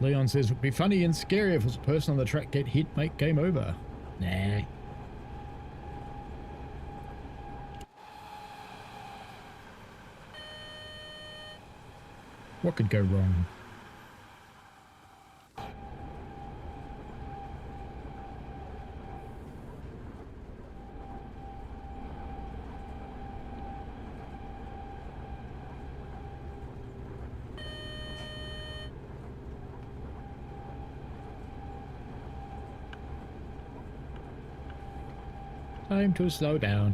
Leon says, it would be funny and scary if a person on the track get hit, make game over. Nah. What could go wrong? Time to slow down.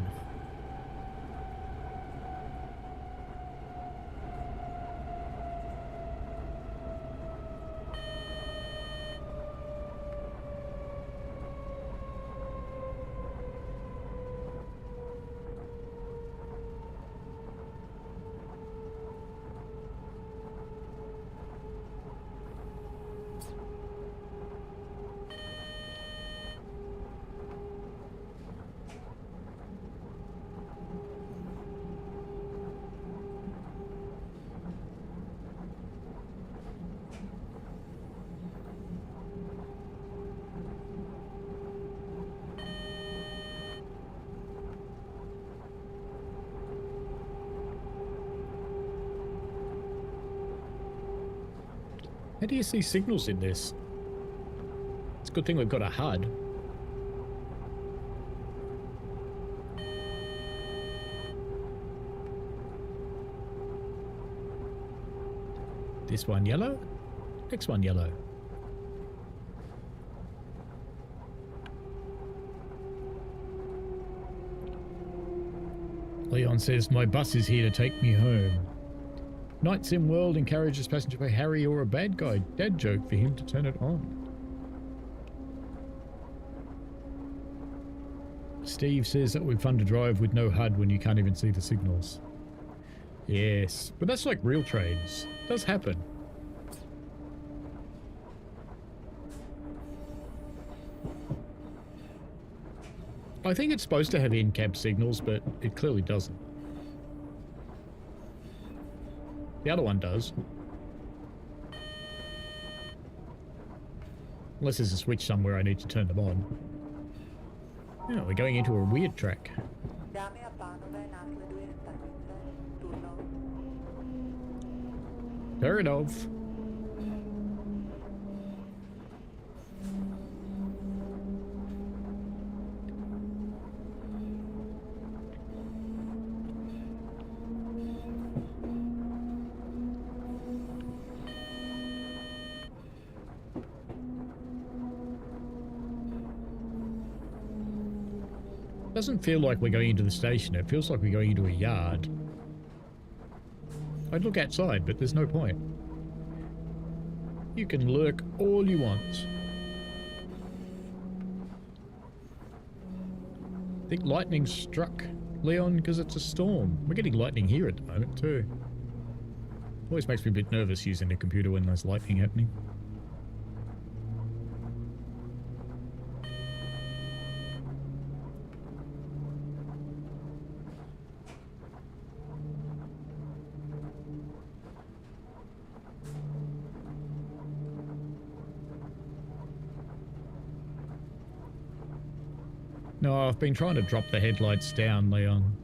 How do you see signals in this? It's a good thing we've got a HUD. This one yellow, next one yellow. Leon says, my bus is here to take me home. Night Sim World encourages passenger by Harry or a bad guy. Dad joke for him to turn it on. Steve says that would be fun to drive with no HUD when you can't even see the signals. Yes, but that's like real trains. It does happen. I think it's supposed to have in-cab signals, but it clearly doesn't. The other one does. Unless there's a switch somewhere I need to turn them on. Yeah, we're going into a weird track. Dámy a pánové, následuje stanice Turnov. Turnov. Doesn't feel like we're going into the station. It feels like we're going into a yard. I'd look outside, but there's no point. You can lurk all you want. I think lightning struck Leon because it's a storm. We're getting lightning here at the moment too. Always makes me a bit nervous using a computer when there's lightning happening. No, I've been trying to drop the headlights down, Leon.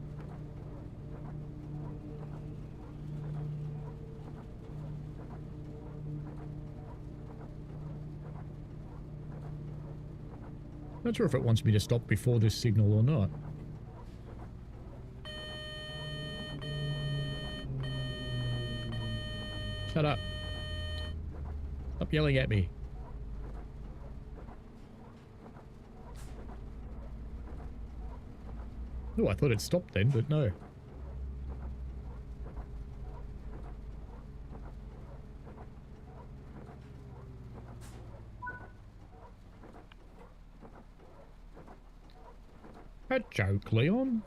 Not sure if it wants me to stop before this signal or not. Shut up. Stop yelling at me. Oh, I thought it stopped then, but no. A joke, Leon?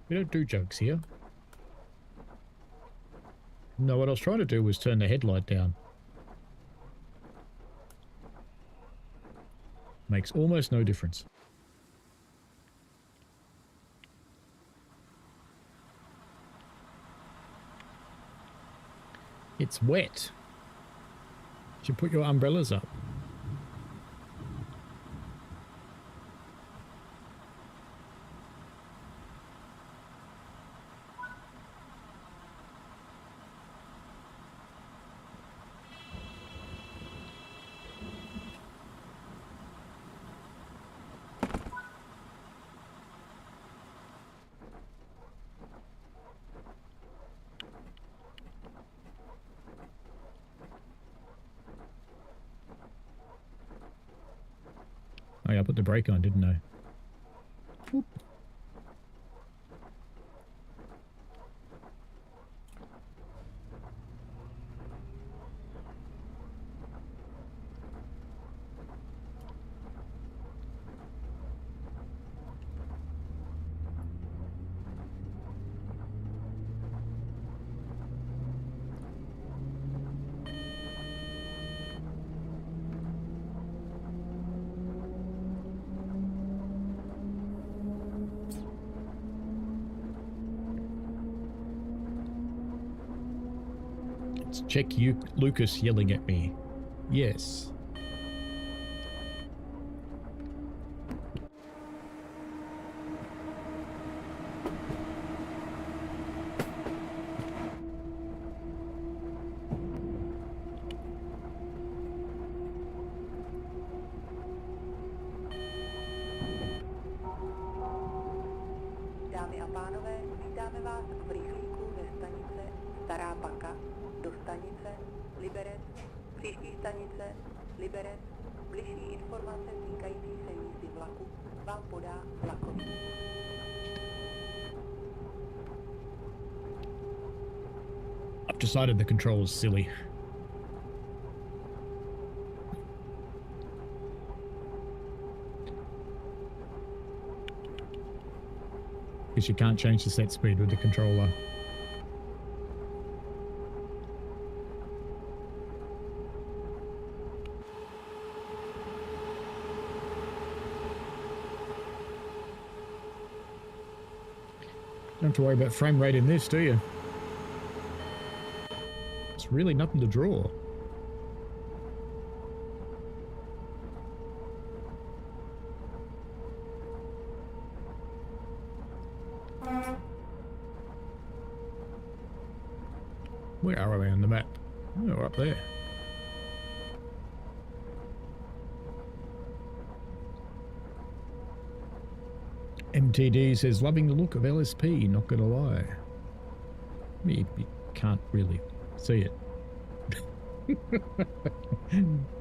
We don't do jokes here. No, what I was trying to do was turn the headlight down. Makes almost no difference. It's wet. Should put your umbrellas up. Oh yeah, I put the brake on, didn't I? Whoop. Check you, Lucas yelling at me. Yes. pánové, vítáme vás v rychlíku ze stanice Stará Paka do stanice Liberec, příští stanice Liberec. Bližší informace týkající se jízdy vlaku vám podá vlakový. I've decided the control is silly. Because you can't change the set speed with the controller. Don't have to worry about frame rate in this, do you? It's really nothing to draw. Where are we on the map? Oh, we're up there. MTD says, loving the look of LSP, not gonna lie. You can't really see it.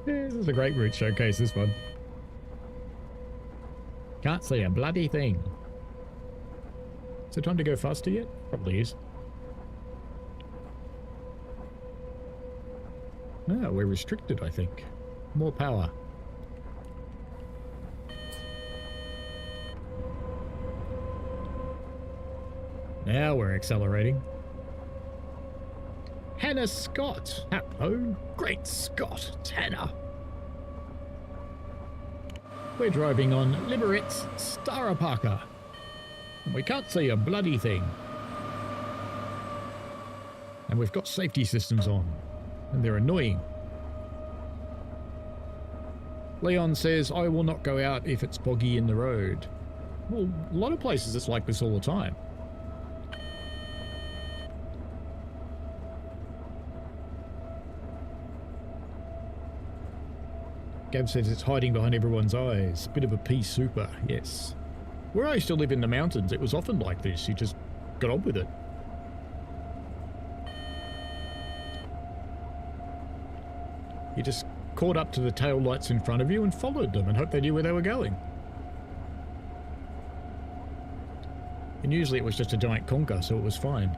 This is a great route showcase, this one. Can't see a bloody thing. Is it time to go faster yet? Probably is. No, we're restricted, I think. More power. Now we're accelerating. Hannah Scott. Hello. Great Scott. It's Hannah. We're driving on Liberec, Stará Paka. We can't see a bloody thing. And we've got safety systems on. And they're annoying. Leon says, I will not go out if it's boggy in the road. Well, a lot of places it's like this all the time. Gab says it's hiding behind everyone's eyes. Bit of a pea super, yes. Where I used to live in the mountains, it was often like this. You just got on with it. You just caught up to the tail lights in front of you and followed them and hoped they knew where they were going. And usually it was just a giant conker, so it was fine.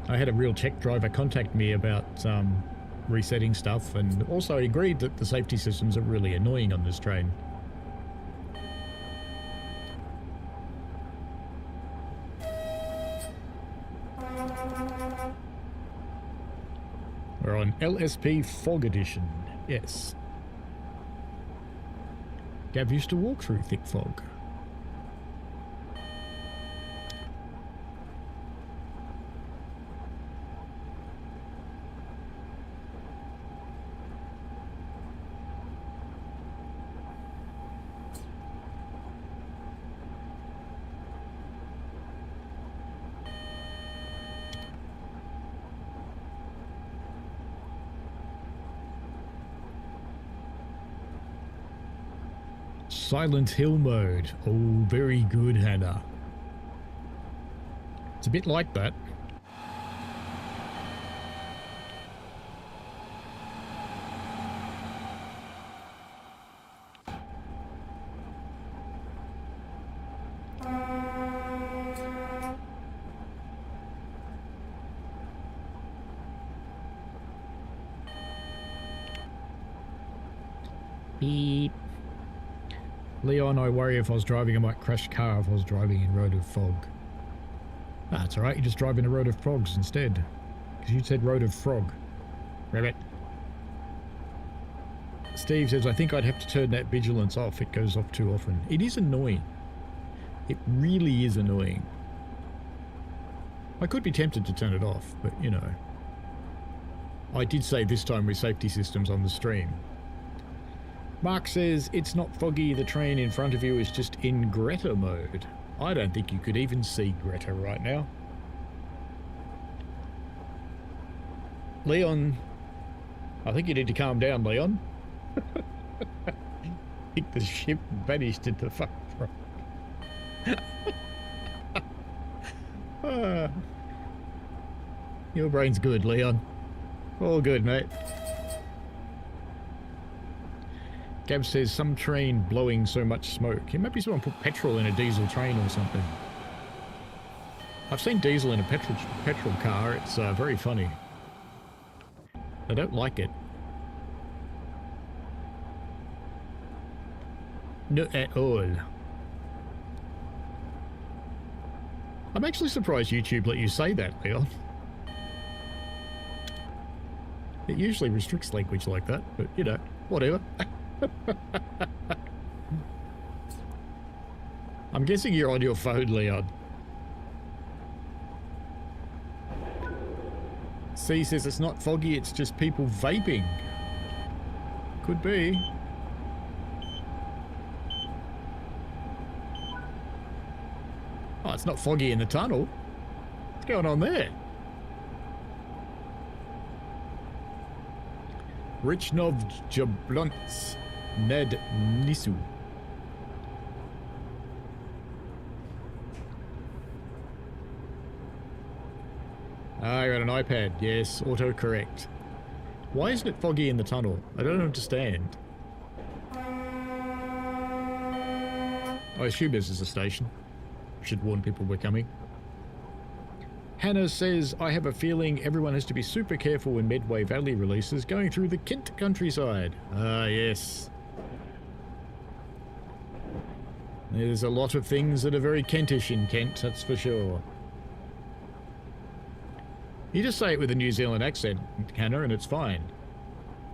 I had a real Czech driver contact me about resetting stuff, and also he agreed that the safety systems are really annoying on this train. We're on LSP Fog Edition, yes. Gav used to walk through thick fog. Silent Hill mode. Oh, very good, Hannah. It's a bit like that. Beep. Leon, I worry if I was driving, I might crash car if I was driving in road of fog. Ah, that's alright, you just drive in a road of frogs instead. Because you said road of frog. Rabbit. Steve says, I think I'd have to turn that vigilance off. It goes off too often. It is annoying. It really is annoying. I could be tempted to turn it off, but you know. I did say this time with safety systems on the stream. Mark says, it's not foggy, the train in front of you is just in Greta mode. I don't think you could even see Greta right now. Leon, I think you need to calm down, Leon. I think the ship vanished into the fucking rock. Your brain's good, Leon. All good, mate. Gab says some train blowing so much smoke. It might be someone put petrol in a diesel train or something. I've seen diesel in a petrol car. It's very funny. I don't like it. Not at all. I'm actually surprised YouTube let you say that, Leon. It usually restricts language like that, but you know, whatever. I'm guessing you're on your phone, Leon. C says it's not foggy, it's just people vaping. Could be. Oh, it's not foggy in the tunnel. What's going on there? Richnov Jablonts Ned Nisu. Ah, you're on an iPad. Yes, autocorrect. Why isn't it foggy in the tunnel? I don't understand. I assume this is a station. Should warn people we're coming. Hannah says, I have a feeling everyone has to be super careful when Medway Valley releases, going through the Kent countryside. Ah, yes. There's a lot of things that are very Kentish in Kent, that's for sure. You just say it with a New Zealand accent, Hannah, and it's fine.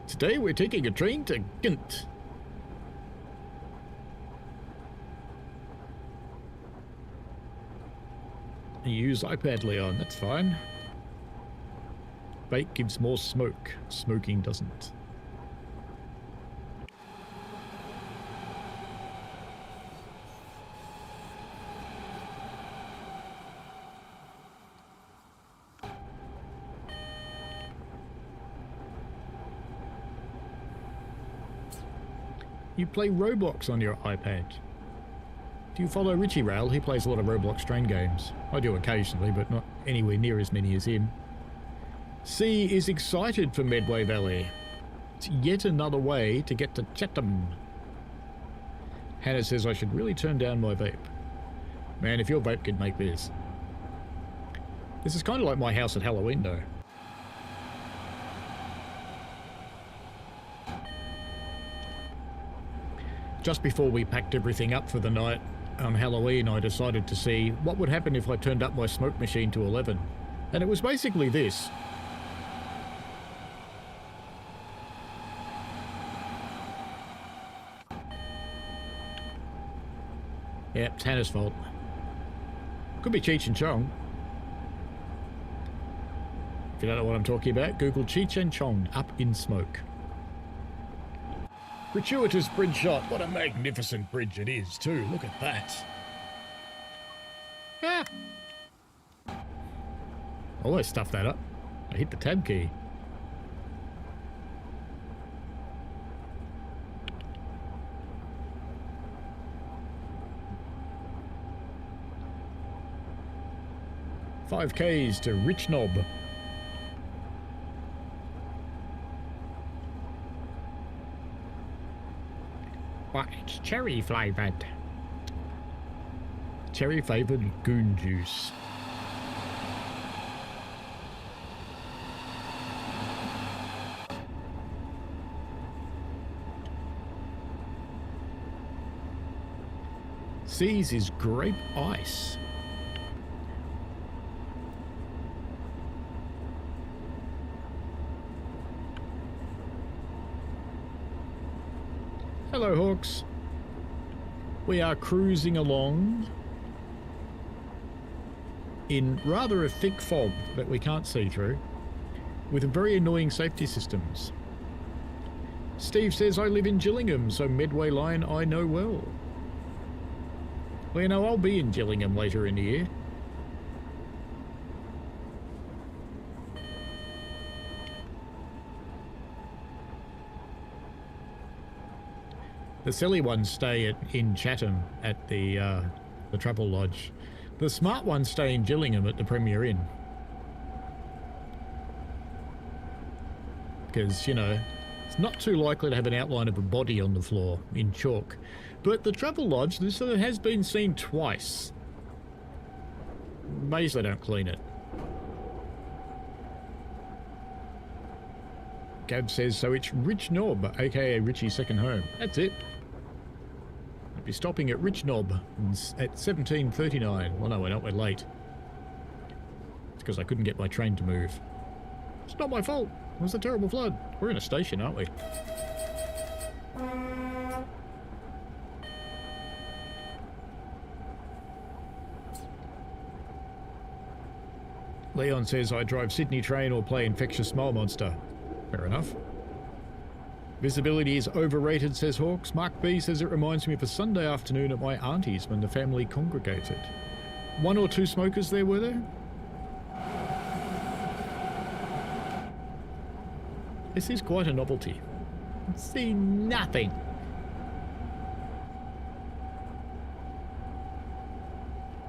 Today we're taking a train to Kent. You use iPad, Leon, that's fine. Bake gives more smoke. Smoking doesn't. You play Roblox on your iPad. Do you follow Richie Rail? He plays a lot of Roblox train games. I do occasionally, but not anywhere near as many as him. C is excited for Medway Valley. It's yet another way to get to Chatham. Hannah says I should really turn down my vape. Man, if your vape could make this. This is kind of like my house at Halloween, though. Just before we packed everything up for the night on Halloween, I decided to see what would happen if I turned up my smoke machine to 11. And it was basically this. Yep, it's Hannah's fault. Could be Cheech and Chong. If you don't know what I'm talking about, Google Cheech and Chong up in smoke. Gratuitous bridge shot. What a magnificent bridge it is, too. Look at that. Ah. I always stuff that up. I hit the tab key. Five Ks to Rich Knob. But it's cherry flavoured. Cherry flavoured goon juice. C's is grape ice. Hello, Hawks. We are cruising along in rather a thick fog that we can't see through, with very annoying safety systems. Steve says, I live in Gillingham, so Medway Line I know well. Well, you know, I'll be in Gillingham later in the year. The silly ones stay in Chatham at the Travel Lodge. The smart ones stay in Gillingham at the Premier Inn. Because, you know, it's not too likely to have an outline of a body on the floor in chalk. But the Travel Lodge, this has been seen twice. Amazed they don't clean it. Gab says, so it's Rich Knob, aka Richie's second home. That's it. I'll be stopping at Rich Knob at 17:39. Well, no, we're not. We're late. It's because I couldn't get my train to move. It's not my fault. It was a terrible flood. We're in a station, aren't we? Leon says, I drive Sydney train or play Infectious Smile Monster. Fair enough. Visibility is overrated, says Hawks. Mark B says it reminds me of a Sunday afternoon at my auntie's when the family congregated. 1 or 2 smokers there, were there? This is quite a novelty. See nothing.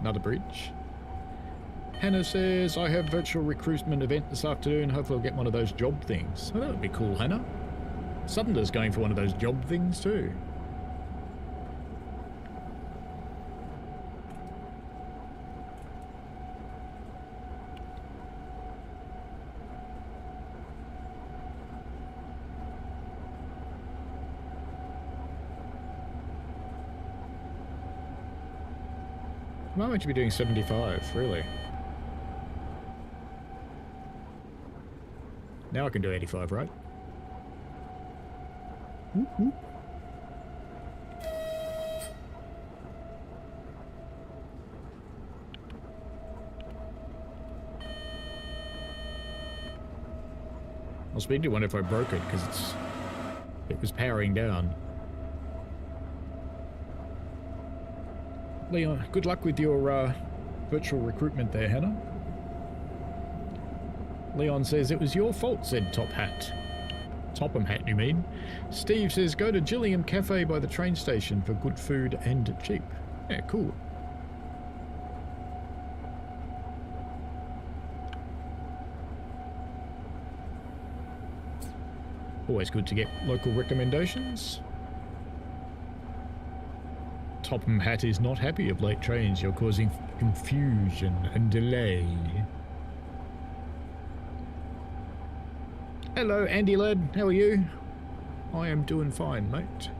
Another bridge. Hannah says, I have virtual recruitment event this afternoon. Hopefully I'll get one of those job things. Oh, that would be cool, Hannah. Sutherland's going for one of those job things too. Why would you be doing 75, really? Now I can do 85, right? Whoop. I was beginning to wonder if I broke it because it was powering down. Leon, good luck with your virtual recruitment there, Hannah. Leon says, it was your fault, said Top Hat. Topham Hat, you mean? Steve says, go to Gillingham Cafe by the train station for good food and cheap. Yeah, cool. Always good to get local recommendations. Topham Hat is not happy of late trains. You're causing confusion and delay. Hello, Andy lad. How are you? I am doing fine, mate.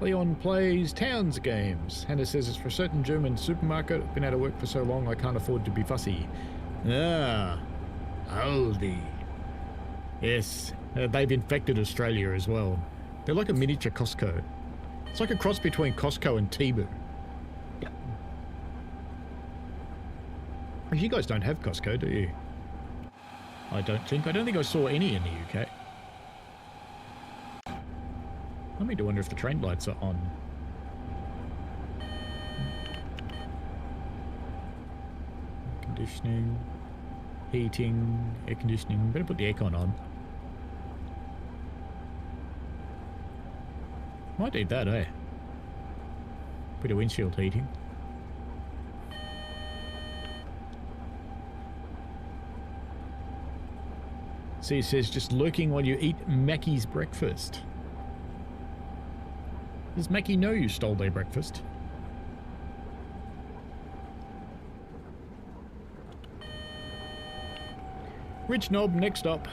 Leon plays Towns games. Hannah says it's for a certain German supermarket. I've been out of work for so long I can't afford to be fussy. Ah, Aldi. Yes, they've infected Australia as well. They're like a miniature Costco. It's like a cross between Costco and Temu. Yeah. You guys don't have Costco, do you? I don't think I saw any in the UK. I mean to wonder if the train lights are on. Conditioning, heating, air conditioning. Better put the aircon on. Might need that, eh? Bit of windshield heating. See, it says just lurking while you eat Mackie's breakfast. Does Mackie know you stole their breakfast? Rich Knob, next up.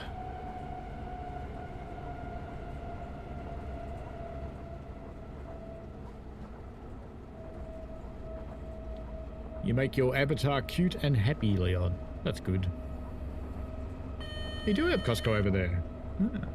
You make your avatar cute and happy, Leon. That's good. You do have Costco over there. Ah.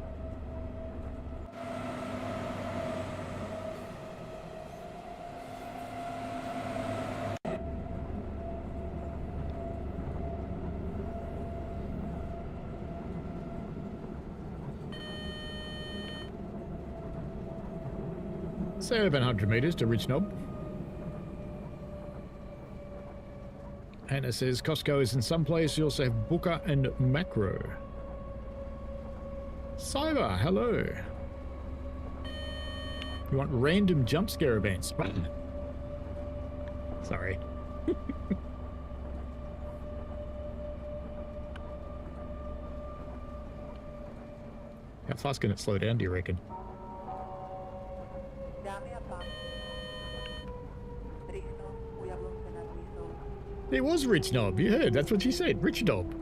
Say 700 meters to Rich Knob. Hannah says Costco is in some place. You also have Booker and Macro. Cyber, hello. You want random jump scare events? Sorry. How fast can it slow down, do you reckon? Dámy a pánové, rychlost u Jablonce nad Nisou. It was Rich Knob, you heard, that's what she said, Rich Knob.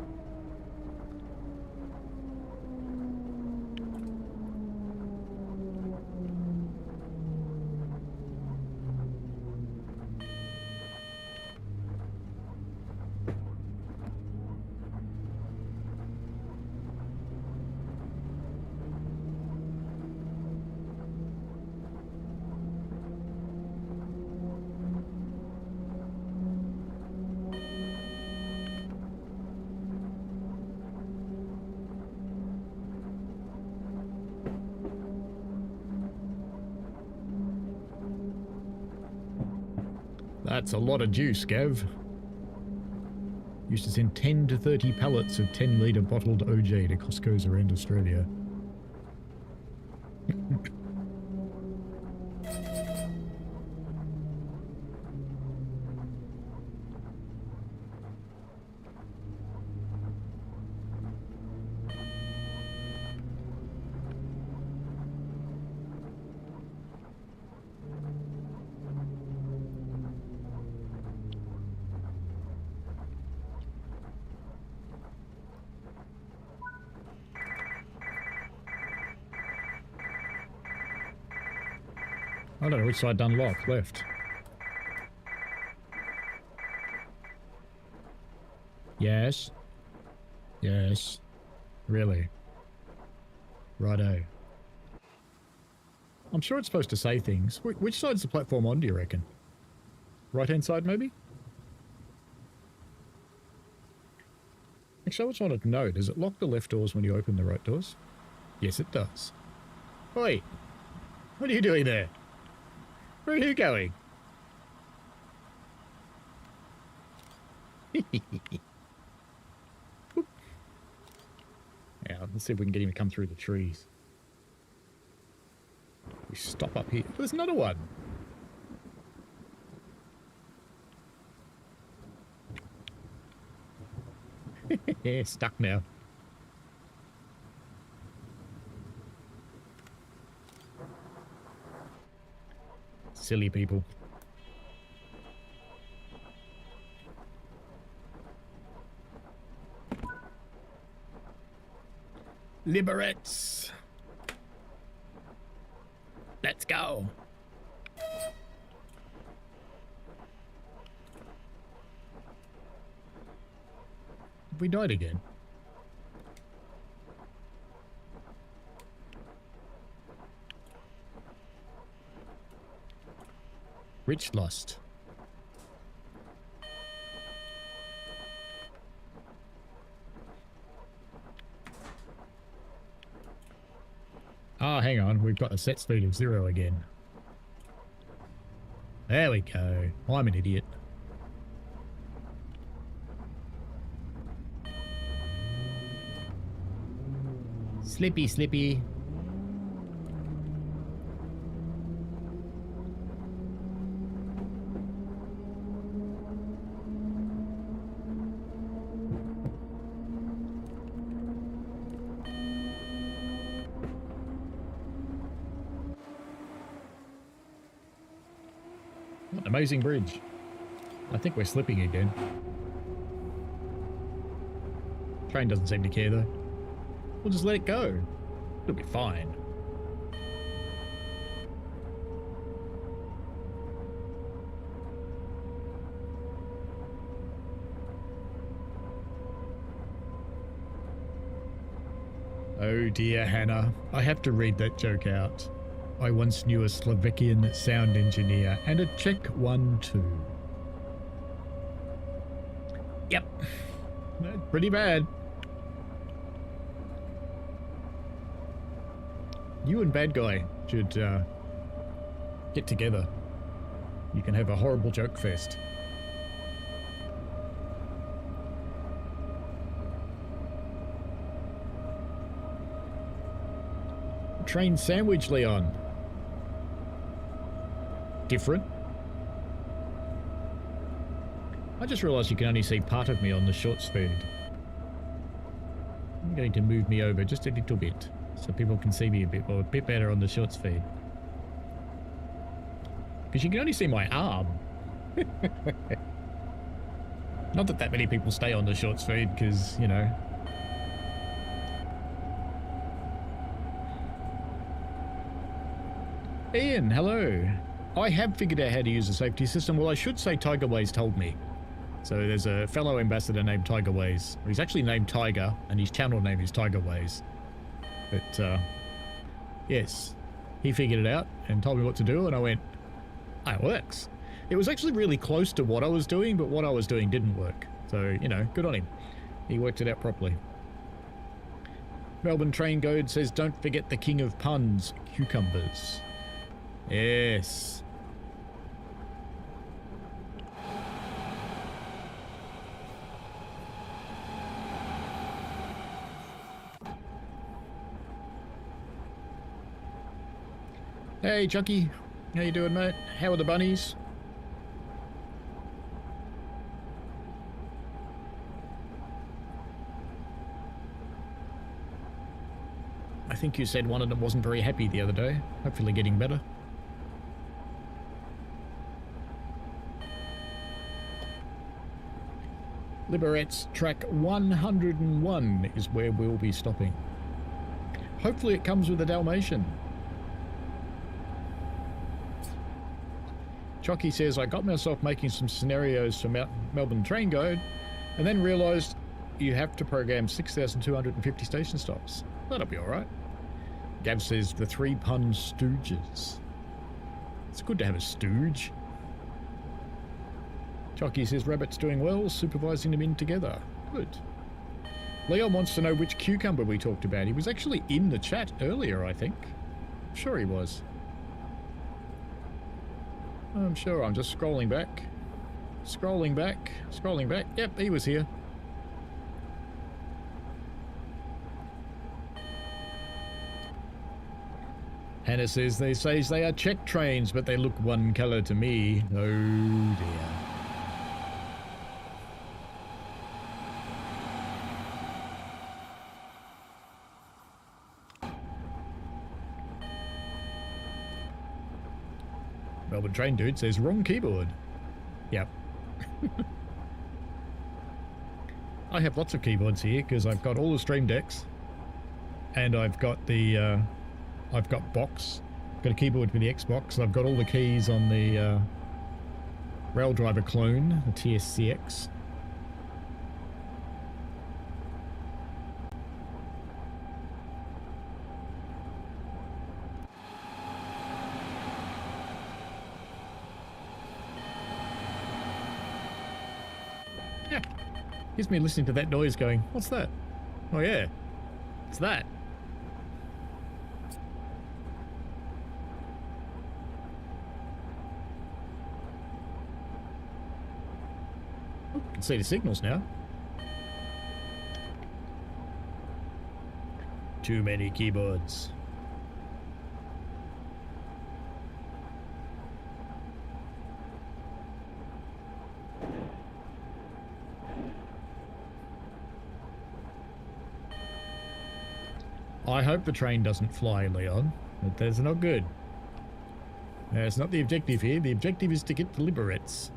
That's a lot of juice, Gav. Used to send 10 to 30 pallets of 10-litre bottled OJ to Costco's around Australia. I don't know which side to unlock. Left. Yes. Yes. Really? Righto. I'm sure it's supposed to say things. Which side's the platform on, do you reckon? Right-hand side, maybe? Actually, I just wanted to know, does it lock the left doors when you open the right doors? Yes, it does. Oi! What are you doing there? Where are you going? Yeah, let's see if we can get him to come through the trees. We stop up here. There's another one. Stuck now. Silly people. Liberates. Let's go. We died again. Rich lost. Ah, hang on. We've got a set speed of 0 again. There we go. I'm an idiot. Slippy, slippy. What an amazing bridge. I think we're slipping again. Train doesn't seem to care though. We'll just let it go. It'll be fine. Oh dear, Hannah. I have to read that joke out. I once knew a Slovakian sound engineer and a Czech one too. Yep. Pretty bad. You and Bad Guy should get together. You can have a horrible joke fest. Train sandwich, Leon. different. I just realised you can only see part of me on the short speed. I'm going to move me over just a little bit so people can see me a bit better on the short speed. Because you can only see my arm. Not that many people stay on the short speed because, you know. Ian, hello. I have figured out how to use the safety system. Well, I should say Tigerways told me. So there's a fellow ambassador named Tigerways. He's actually named Tiger, and his channel name is Tigerways. But, yes, he figured it out and told me what to do, and I went, oh, it works. It was actually really close to what I was doing, but what I was doing didn't work. So, you know, good on him. He worked it out properly. Melbourne Train Goad says, don't forget the king of puns, cucumbers. Yes. Hey, Chucky. How you doing, mate? How are the bunnies? I think you said one of them wasn't very happy the other day. Hopefully getting better. Liberates track 101 is where we'll be stopping. Hopefully it comes with a Dalmatian. Chucky says, I got myself making some scenarios for Melbourne Train Goad and then realised you have to program 6,250 station stops. That'll be alright. Gav says, the 3 pun stooges. It's good to have a stooge. Chucky says, Rabbit's doing well, supervising them in together. Good. Leon wants to know which cucumber we talked about. He was actually in the chat earlier, I think. I'm sure he was. I'm sure. I'm just scrolling back. Scrolling back. Scrolling back. Yep, he was here. Hannah says they are Czech trains, but they look one colour to me. Oh dear. Melbourne Train Dude says wrong keyboard. Yep. I have lots of keyboards here because I've got all the Stream Decks, and I've got the I've got Box. I've got a keyboard for the Xbox. I've got all the keys on the Rail Driver clone, the TSCX. Yeah. Here's me listening to that noise going, what's that? Oh yeah, it's that. Oh, I can see the signals now. Too many keyboards. I hope the train doesn't fly, Leon. That's not good. That's not the objective here. The objective is to get the Liberates.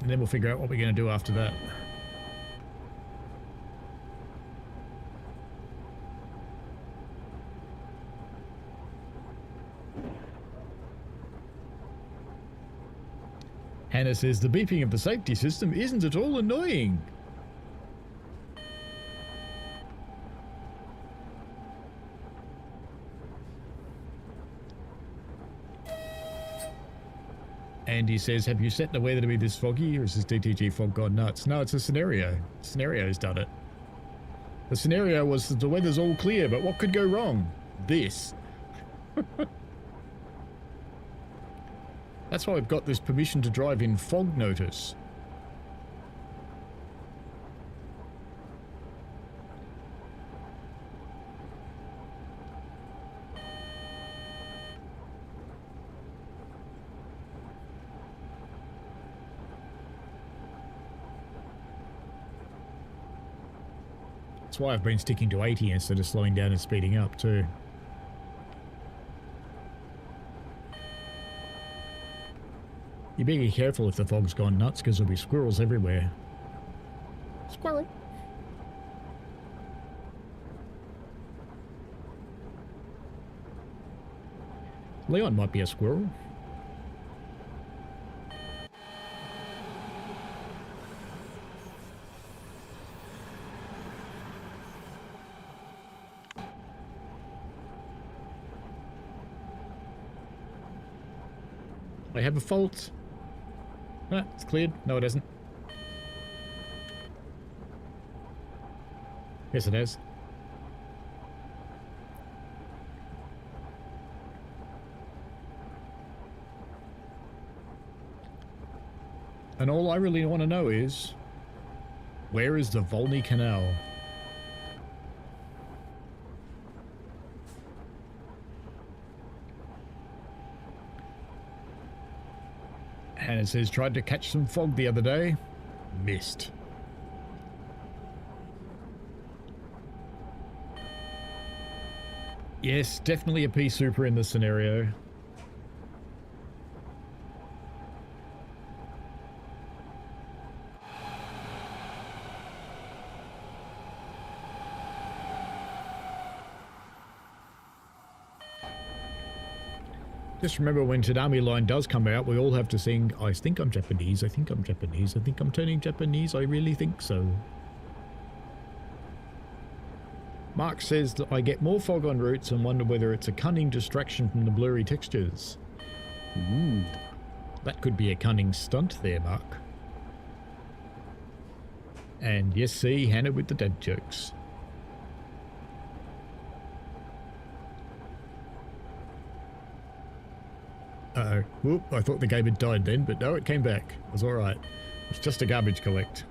And then we'll figure out what we're going to do after that. Hannah says the beeping of the safety system isn't at all annoying. Andy says, have you set the weather to be this foggy, or is this DTG fog gone nuts? No, it's a scenario. The scenario's done it. The scenario was that the weather's all clear, but what could go wrong? This. That's why we've got this permission to drive in fog notice. That's why I've been sticking to 80 instead of slowing down and speeding up too. You better be careful if the fog's gone nuts because there'll be squirrels everywhere. Squirrel! Leon might be a squirrel. I have a fault. Ah, it's cleared. No, it isn't. Yes, it is. And all I really want to know is, where is the Volny Canal? And it says, tried to catch some fog the other day. Missed. Yes, definitely a pea super in this scenario. Just remember when Tadami Line does come out, we all have to sing, I think I'm Japanese, I think I'm Japanese, I think I'm turning Japanese, I really think so. Mark says that I get more fog on routes and wonder whether it's a cunning distraction from the blurry textures. Ooh, that could be a cunning stunt there, Mark. And yes, see, Hannah with the dad jokes. Uh-oh. Whoop, I thought the game had died then, but no, it came back. It was alright. It's just a garbage collect.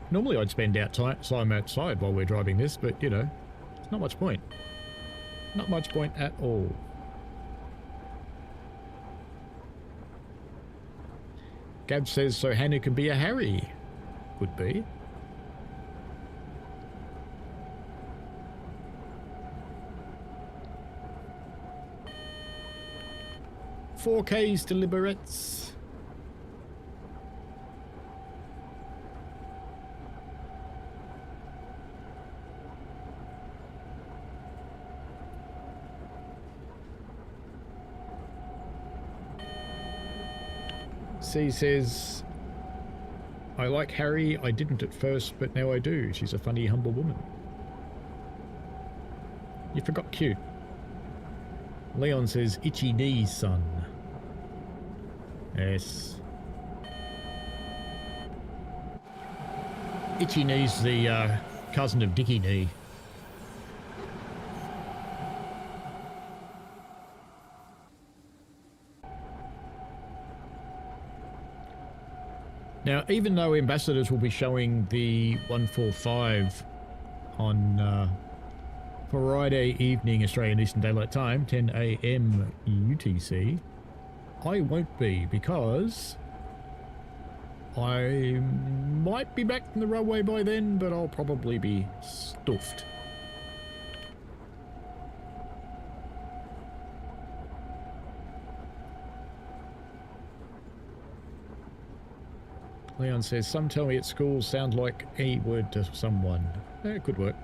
Normally I'd spend time outside while we're driving this, but, you know, it's not much point. Not much point at all. Gab says, so Hannah can be a Harry. Could be. $4Ks to Liberates. C says, I like Harry. I didn't at first, but now I do. She's a funny, humble woman. You forgot cute. Leon says, itchy knees, son. Yes. Itchy knees, the cousin of Dicky Knee. Now, even though ambassadors will be showing the 145 on Friday evening Australian Eastern Daylight Time, 10 AM UTC, I won't be because I might be back from the railway by then, but I'll probably be stuffed. Leon says, some tell me at school sound like a word to someone. It could work.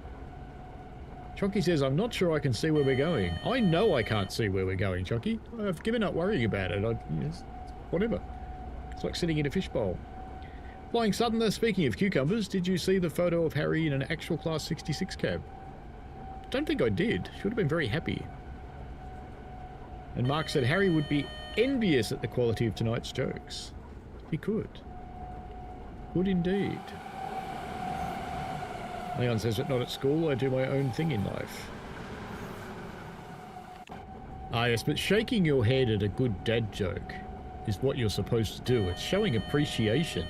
Chucky says, I'm not sure I can see where we're going. I know I can't see where we're going, Chucky. I've given up worrying about it. Whatever. It's like sitting in a fishbowl. Flying Southerner, speaking of cucumbers, did you see the photo of Harry in an actual Class 66 cab? Don't think I did. Should have been very happy. And Mark said Harry would be envious at the quality of tonight's jokes. He could. Would indeed. Leon says, but not at school, I do my own thing in life. Ah yes, but shaking your head at a good dad joke is what you're supposed to do. It's showing appreciation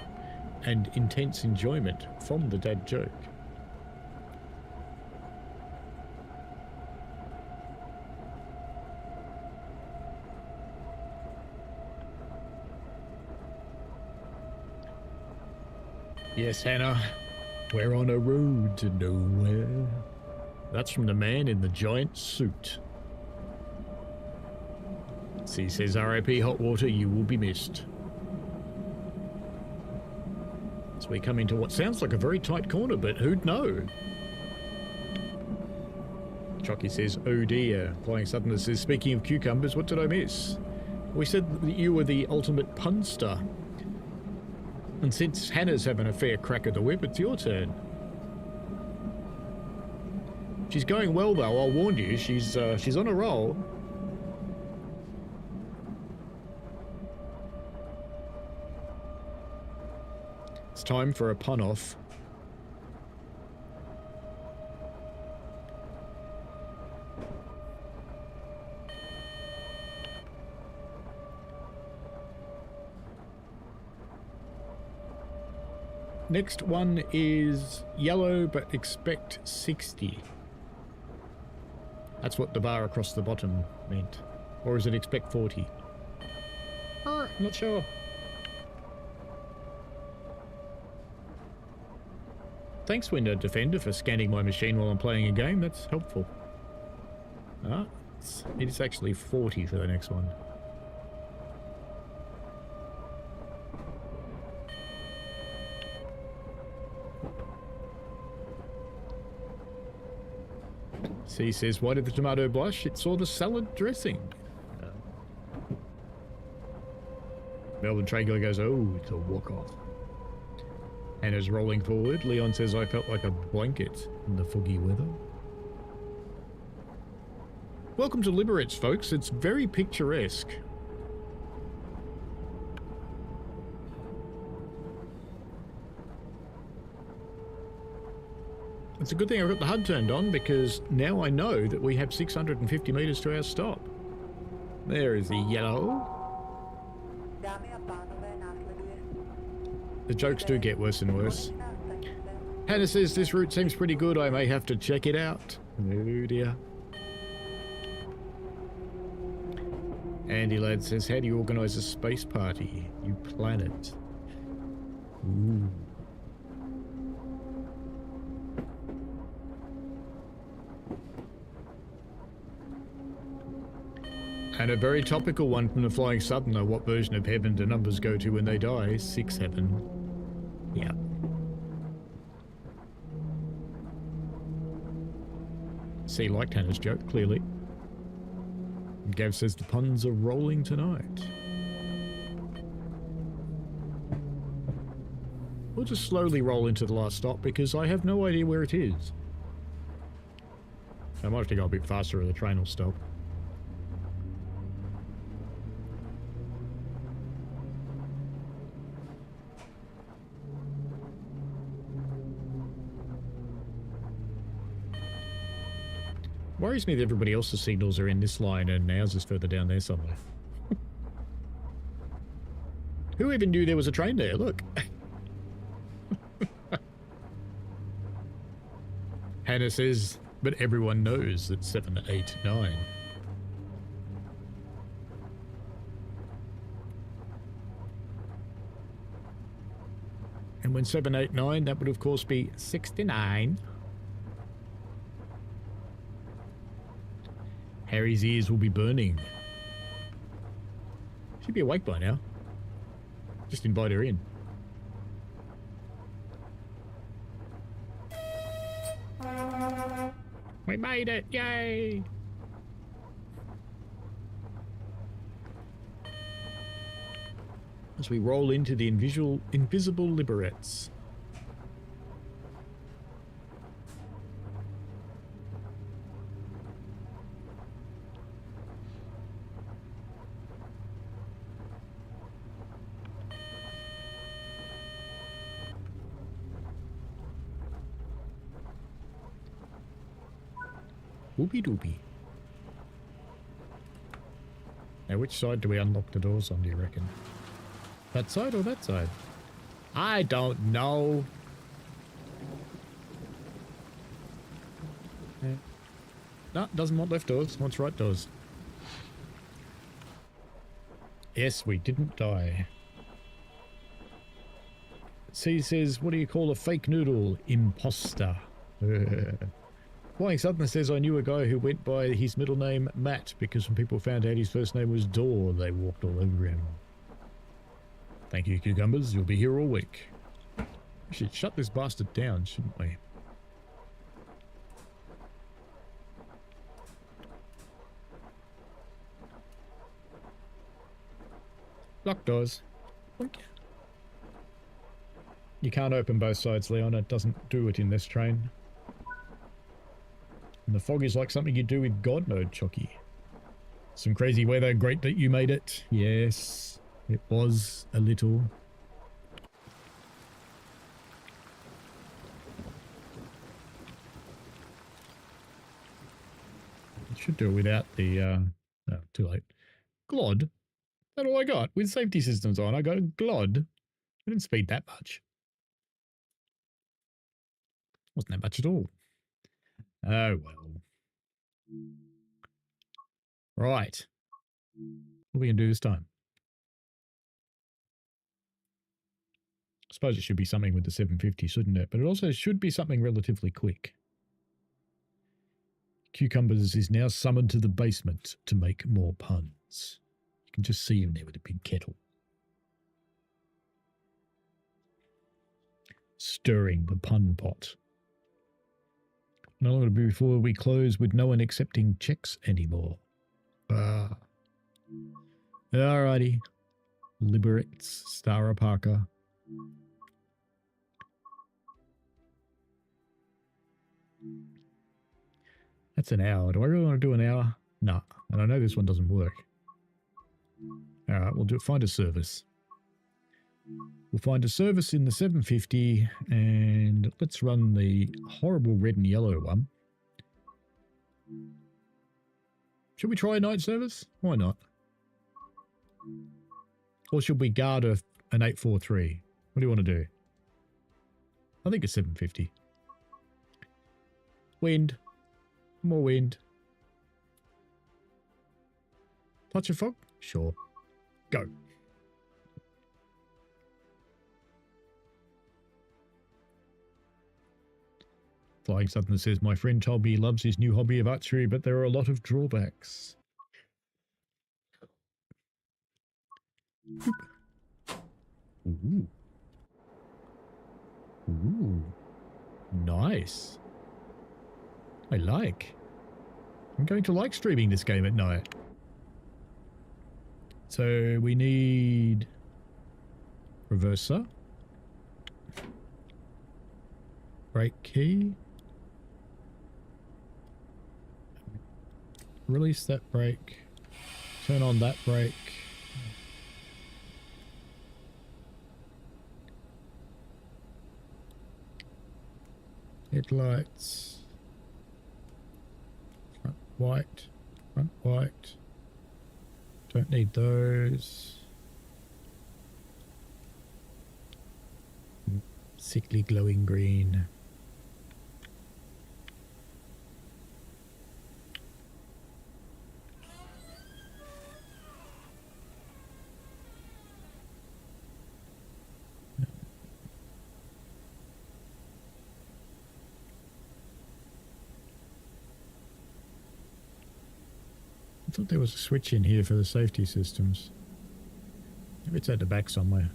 and intense enjoyment from the dad joke. Yes, Hannah. We're on a road to nowhere. That's from the man in the giant suit. C says, RIP hot water, you will be missed. So we come into what sounds like a very tight corner, but who'd know? Chucky says, oh dear. Flying Southerner says, speaking of cucumbers, what did I miss? We said that you were the ultimate punster. And since Hannah's having a fair crack at the whip, it's your turn. She's going well though, I'll warn you. She's on a roll. It's time for a pun off. Next one is yellow, but expect 60. That's what the bar across the bottom meant. Or is it expect 40? I'm not sure. Thanks, Window Defender, for scanning my machine while I'm playing a game. That's helpful. It's actually 40 for the next one. C says, why did the tomato blush? It saw the salad dressing. Melbourne Traeger goes, oh, it's a walk-off. Hannah's rolling forward. Leon says, I felt like a blanket in the foggy weather. Welcome to Liberates, folks. It's very picturesque. It's a good thing I've got the HUD turned on, because now I know that we have 650 meters to our stop. There is the yellow. The jokes do get worse and worse. Hannah says this route seems pretty good. I may have to check it out. Oh dear. Andy Ladd says, how do you organise a space party? You plan it. Ooh. And a very topical one from the Flying Southerner. What version of heaven do numbers go to when they die? 6 heaven. Yeah. C liked Hannah's joke, clearly. And Gav says the puns are rolling tonight. We'll just slowly roll into the last stop because I have no idea where it is. I might have to go a bit faster or the train will stop. Worries me that everybody else's signals are in this line and ours is further down there somewhere. Who even knew there was a train there? Look. Hannah says, but everyone knows that 7, 8, 9. And when 7, 8, 9, that would of course be 69. Harry's ears will be burning. She'd be awake by now. Just invite her in. We made it! Yay! As we roll into the invisible Liberates. Whoopie doopie. Now, which side do we unlock the doors on, do you reckon? That side or that side? I don't know. No, doesn't want left doors, wants right doors. Yes, we didn't die. C says, what do you call a fake noodle? Imposter. Flying Southerner says, I knew a guy who went by his middle name Matt because when people found out his first name was Door, they walked all over him. Thank you, cucumbers. You'll be here all week. We should shut this bastard down, shouldn't we? Lock doors. You can't open both sides, Leon. It doesn't do it in this train. And the fog is like something you do with God mode, Chucky. Some crazy weather. Great that you made it. Yes, it was a little. Should do it without the, no, too late. Glod? That's all I got. With safety systems on, I got a Glod. I didn't speed that much. Wasn't that much at all. Oh, well. Right. What are we going to do this time? I suppose it should be something with the 750, shouldn't it? But it also should be something relatively quick. Cucumbers is now summoned to the basement to make more puns. You can just see him there with a big kettle. Stirring the pun pot. No longer before we close with no one accepting checks anymore. Alrighty. Liberates, Stará Paka. That's an hour. Do I really want to do an hour? No. And I know this one doesn't work. Alright, we'll find a service. We'll find a service in the 750 and let's run the horrible red and yellow one. Should we try a night service? Why not? Or should we guard an 843? What do you want to do? I think it's 750. Wind. More wind. Touch of fog? Sure. Go. Flying Southerner says, my friend told me he loves his new hobby of archery, but there are a lot of drawbacks. Ooh. Ooh. Nice. I like. I'm going to like streaming this game at night. So we need reverser, brake key, release that brake, turn on that brake, headlights, front white, don't need those, sickly glowing green. I thought there was a switch in here for the safety systems. Maybe it's at the back somewhere.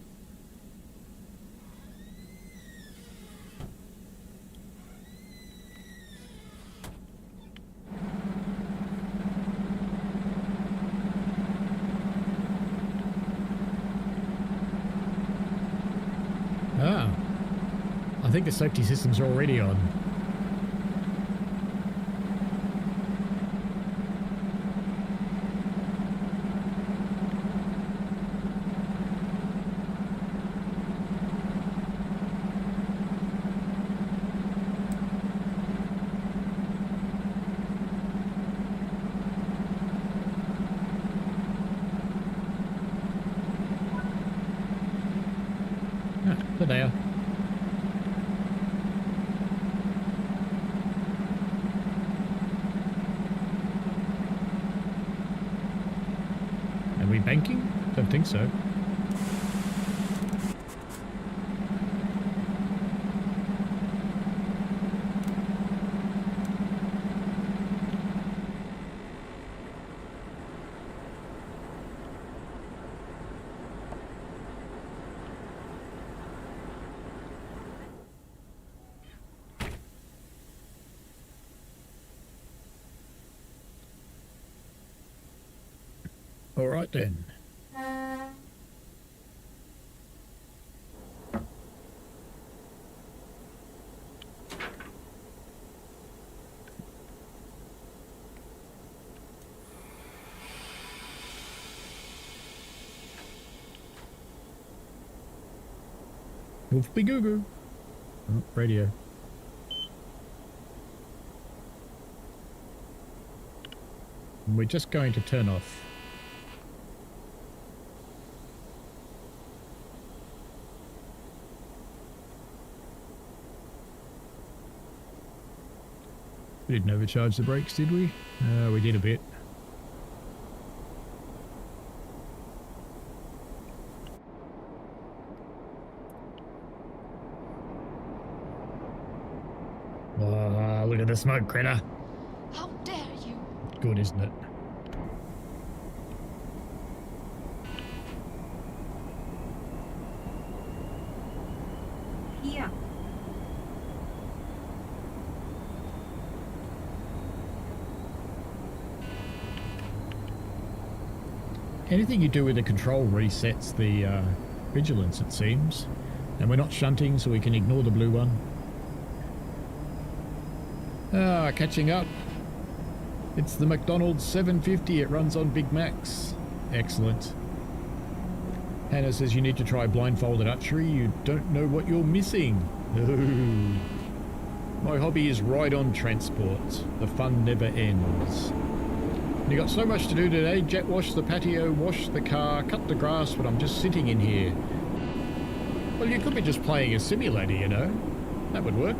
Ah, I think the safety systems are already on. There. Are we banking? Don't think so. All right then. Wolfie goo goo. Oh, radio. And we're just going to turn off. We didn't overcharge the brakes, did we? We did a bit. Oh, look at the smoke, critter. How dare you? Good, isn't it? Here. Anything you do with the control resets the vigilance, it seems. And we're not shunting, so we can ignore the blue one. Ah, catching up. It's the McDonald's 750. It runs on Big Macs. Excellent. Hannah says you need to try blindfolded archery. You don't know what you're missing. No. My hobby is ride-on transport. The fun never ends. You got so much to do today. Jet wash the patio, wash the car, cut the grass, but I'm just sitting in here. Well, you could be just playing a simulator, you know. That would work.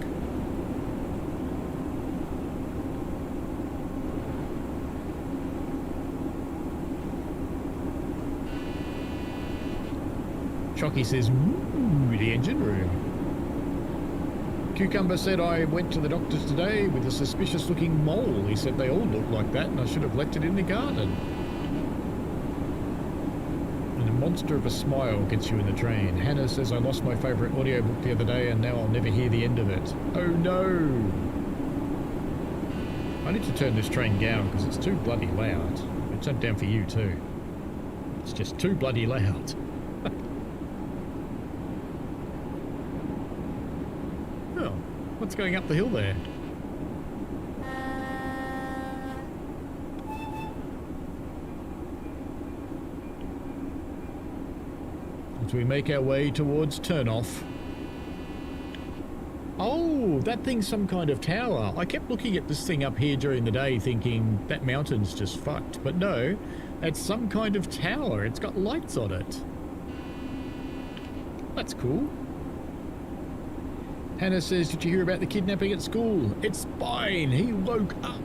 Chocky says, ooh, the engine room. Cucumber said, I went to the doctor's today with a suspicious looking mole. He said they all look like that and I should have left it in the garden. And a monster of a smile gets you in the train. Hannah says, I lost my favourite audiobook the other day and now I'll never hear the end of it. Oh no! I need to turn this train down because it's too bloody loud. I'll turn it down for you too. It's just too bloody loud. What's going up the hill there? As we make our way towards turn-off. Oh, that thing's some kind of tower. I kept looking at this thing up here during the day thinking that mountain's just fucked. But no, it's some kind of tower. It's got lights on it. That's cool. Hannah says, did you hear about the kidnapping at school? It's fine. He woke up.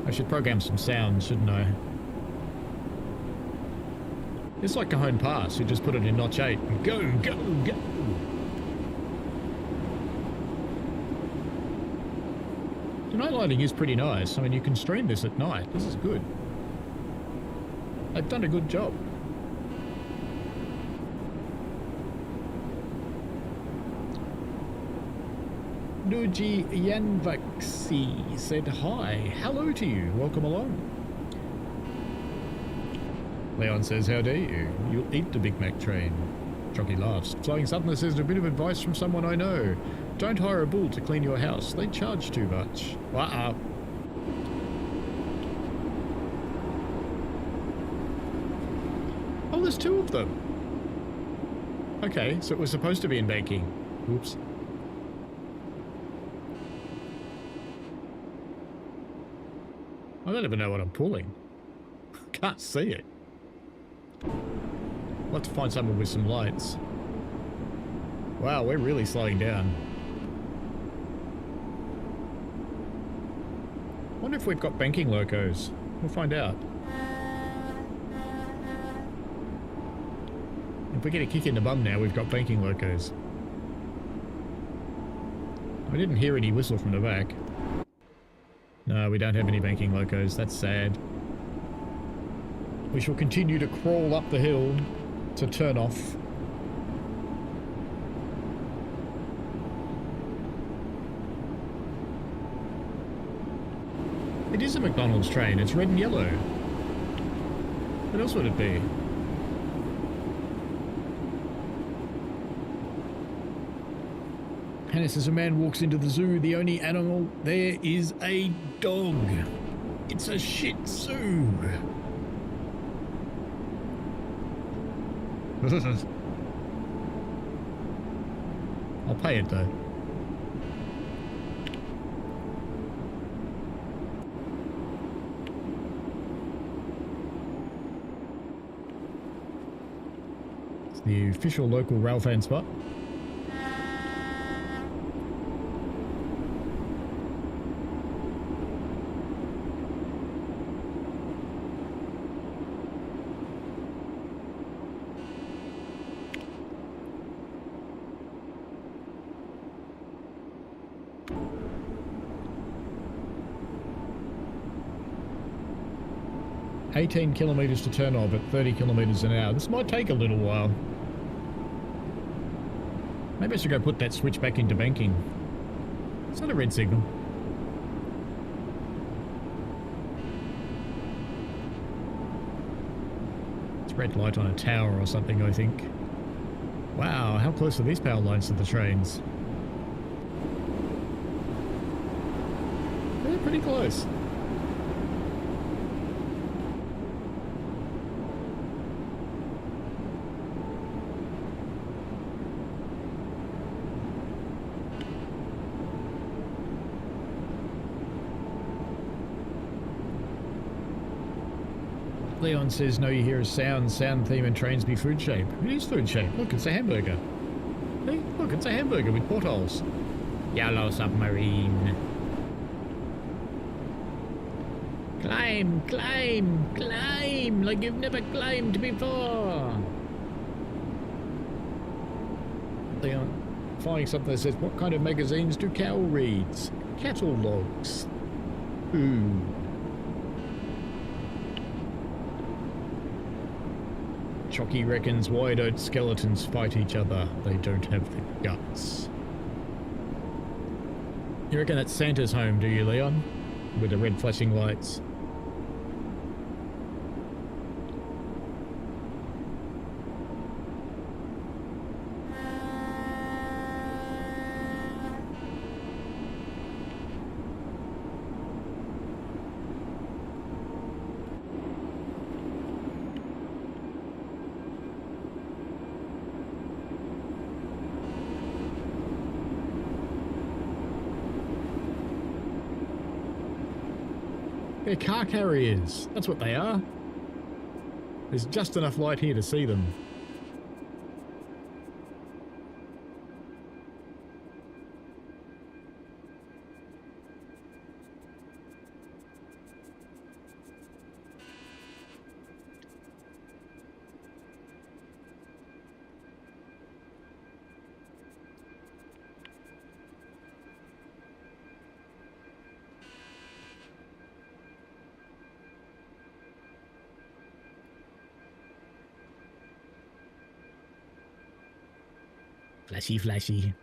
I should program some sounds, shouldn't I? It's like Cajon Pass. You just put it in notch 8 and go, go, go. The night lighting is pretty nice. I mean, you can stream this at night. This is good. They've done a good job. Nuji Yanvaxi said hi. Hello to you. Welcome along. Leon says, how dare you? You'll eat the Big Mac train. Jockey laughs. Flying Southerner says, a bit of advice from someone I know. Don't hire a bull to clean your house. They charge too much. Uh-uh. Oh, there's two of them. Okay, so it was supposed to be in banking. Oops. I don't even know what I'm pulling. Can't see it. I'll have to find someone with some lights. Wow, we're really slowing down. Wonder if we've got banking locos. We'll find out. If we get a kick in the bum now, we've got banking locos. I didn't hear any whistle from the back. No, we don't have any banking locos. That's sad. We shall continue to crawl up the hill to turn off. It is a McDonald's train. It's red and yellow. What else would it be? Hannah says a man walks into the zoo. The only animal there is a dog. It's a Shih Tzu. I'll pay it though. It's the official local rail fan spot. $18 kilometers to turn off at 30 kilometers an hour. This might take a little while. Maybe I should go put that switch back into banking. It's not a red signal. It's red light on a tower or something, I think. Wow, how close are these power lines to the trains? They're pretty close. Leon says, no, you hear a sound theme and trains be food shape. It is food shape. Look, it's a hamburger. Hey, look, it's a hamburger with portholes. Yellow submarine. Climb, climb, climb, like you've never climbed before. Leon, finding something that says, what kind of magazines do cow reads? Catalogs. Ooh. Chocky reckons, why don't skeletons fight each other? They don't have the guts. You reckon that's Santa's home, do you, Leon? With the red flashing lights. They're car carriers. That's what they are. There's just enough light here to see them. Flashy, flashy.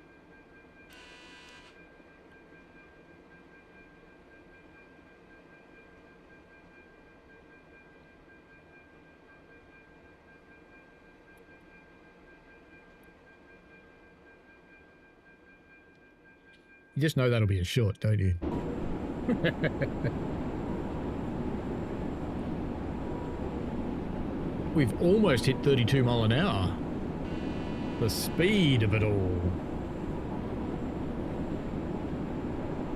You just know that'll be a short, don't you? We've almost hit 32 mile an hour. The speed of it all.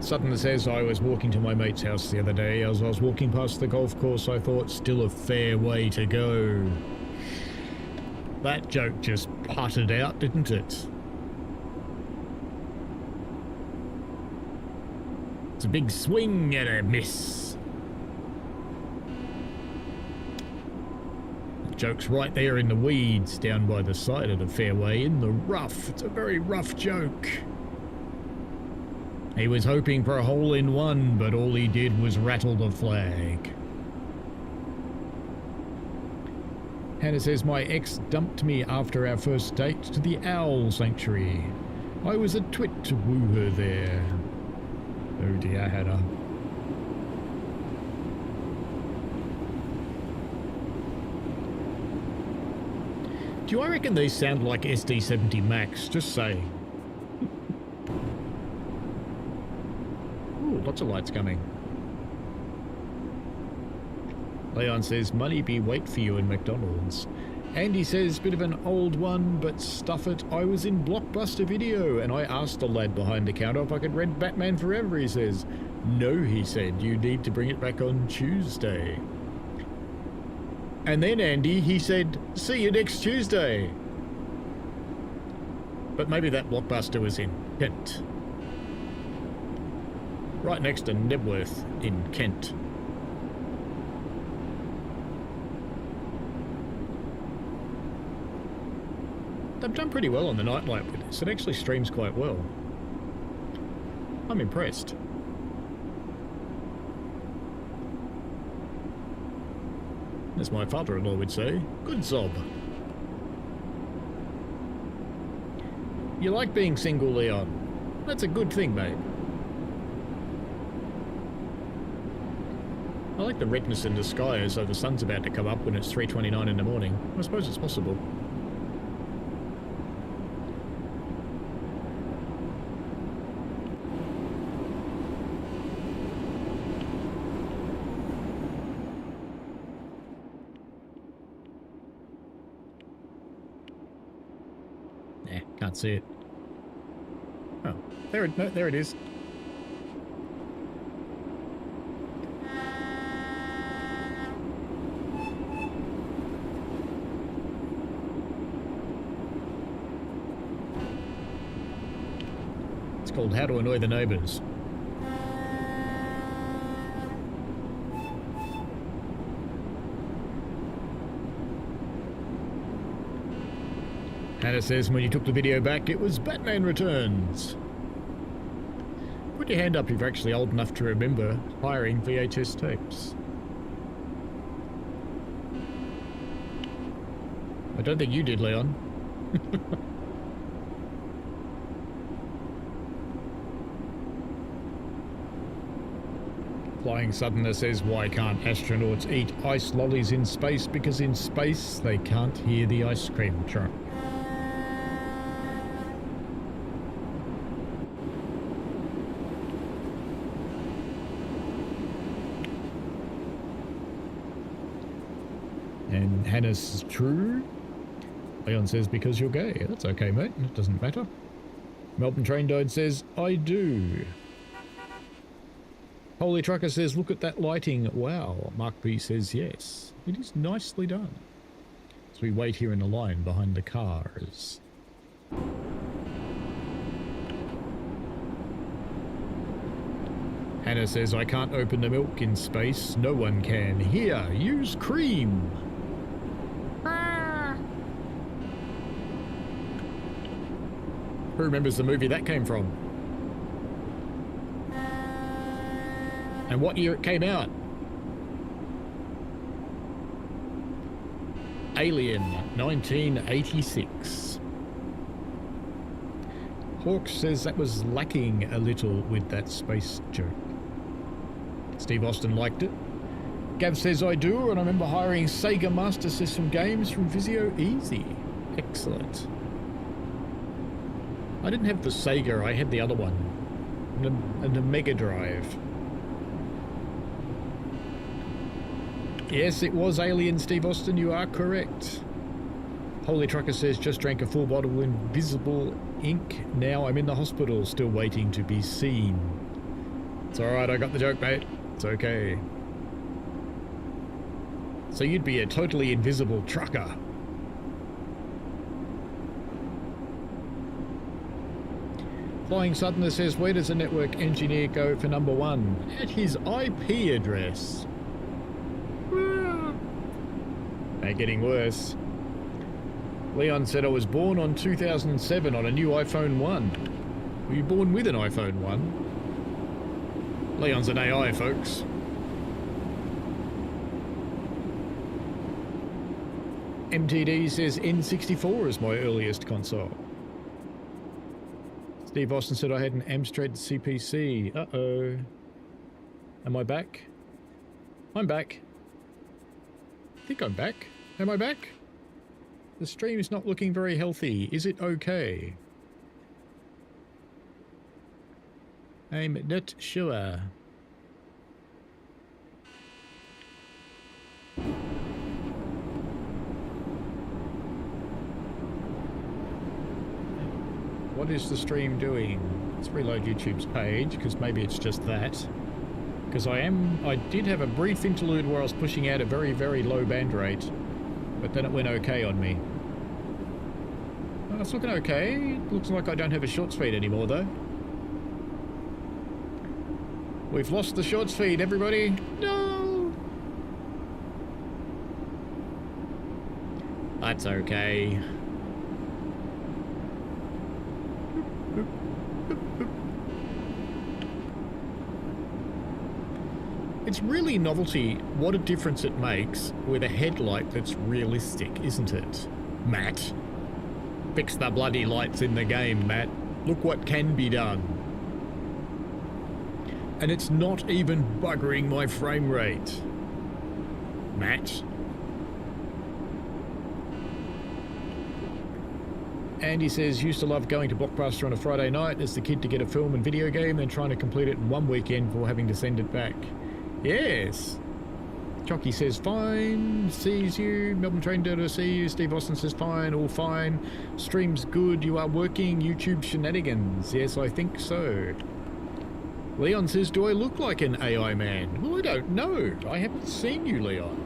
Sutton says, I was walking to my mate's house the other day. As I was walking past the golf course, I thought, still a fair way to go. That joke just puttered out, didn't it? It's a big swing and a miss. Joke's right there in the weeds down by the side of the fairway in the rough. It's a very rough joke. He was hoping for a hole-in-one, but all he did was rattle the flag. Hannah says, my ex dumped me after our first date to the owl sanctuary. I was a twit to woo her there. Oh dear, Hannah. Do I reckon these sound like SD70 Max? Just saying. Ooh, lots of lights coming. Leon says, money be wait for you in McDonald's. Andy says, bit of an old one, but stuff it. I was in Blockbuster Video and I asked the lad behind the counter if I could rent Batman Forever, he says. No, he said, you need to bring it back on Tuesday. And then Andy, he said, see you next Tuesday. But maybe that Blockbuster was in Kent. Right next to Nebworth in Kent. They've done pretty well on the nightlight with this. It actually streams quite well. I'm impressed. As my father-in-law would say, good zob. You like being single, Leon? That's a good thing, mate. I like the redness in the sky as though the sun's about to come up when it's 3:29 in the morning. I suppose it's possible. Can't see it. Oh, there it is. It's called How to Annoy the Neighbours. Hannah says when you took the video back, it was Batman Returns. Put your hand up if you're actually old enough to remember hiring VHS tapes. I don't think you did, Leon. Flying Southerner says, why can't astronauts eat ice lollies in space? Because in space they can't hear the ice cream truck. And Hannah's true. Leon says, because you're gay. That's okay, mate. It doesn't matter. Melbourne Train Died says, I do. Holy Trucker says, look at that lighting. Wow. Mark B says, yes. It is nicely done. So we wait here in a line behind the cars. Hannah says, I can't open the milk in space. No one can. Here, use cream. Who remembers the movie that came from? And what year it came out? Alien, 1986. Hawks says that was lacking a little with that space joke. Steve Austin liked it. Gav says I do, and I remember hiring Sega Master System games from Vizio Easy. Excellent. I didn't have the Sega, I had the other one. And the Mega Drive. Yes, it was Alien, Steve Austin, you are correct. Holy Trucker says, just drank a full bottle of Invisible Ink. Now I'm in the hospital, still waiting to be seen. It's alright, I got the joke, mate. It's okay. So you'd be a totally invisible trucker. Flying Southerner says, where does the network engineer go for number one? At his IP address. They're getting worse. Leon said, I was born on 2007 on a new iPhone 1. Were you born with an iPhone 1? Leon's an AI, folks. MTD says N64 is my earliest console. Steve Austin said I had an Amstrad CPC. Uh-oh. Am I back? I'm back. I think I'm back. Am I back? The stream is not looking very healthy. Is it okay? I'm not sure. What is the stream doing? Let's reload YouTube's page, because maybe it's just that. Because I did have a brief interlude where I was pushing out a very, very low band rate, but then it went okay on me. It's looking okay. Looks like I don't have a short speed anymore, though. We've lost the short speed, everybody. No! That's okay. It's really novelty what a difference it makes with a headlight that's realistic, isn't it? Matt. Fix the bloody lights in the game, Matt. Look what can be done. And it's not even buggering my frame rate. Matt. Andy says, used to love going to Blockbuster on a Friday night as the kid to get a film and video game and trying to complete it in one weekend before having to send it back. Yes. Chocky says, fine. Sees you. Melbourne Train Dodo, see you. Steve Austin says, fine. All fine. Stream's good. You are working. YouTube shenanigans. Yes, I think so. Leon says, do I look like an AI man? Well, I don't know. I haven't seen you, Leon.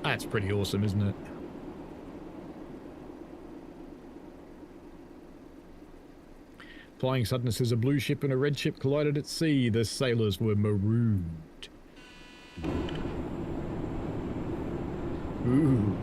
That's pretty awesome, isn't it? Flying Sudden says a blue ship and a red ship collided at sea. The sailors were marooned. Ooh.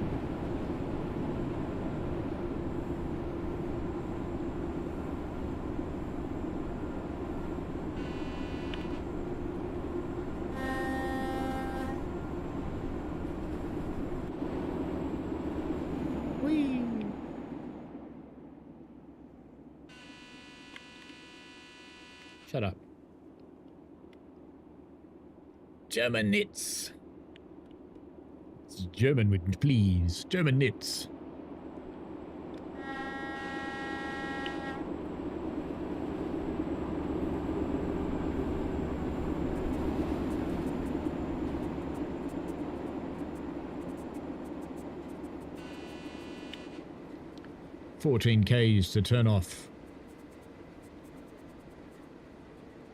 Shut up. German nits. It's German with please. German nits. $14Ks to turn off.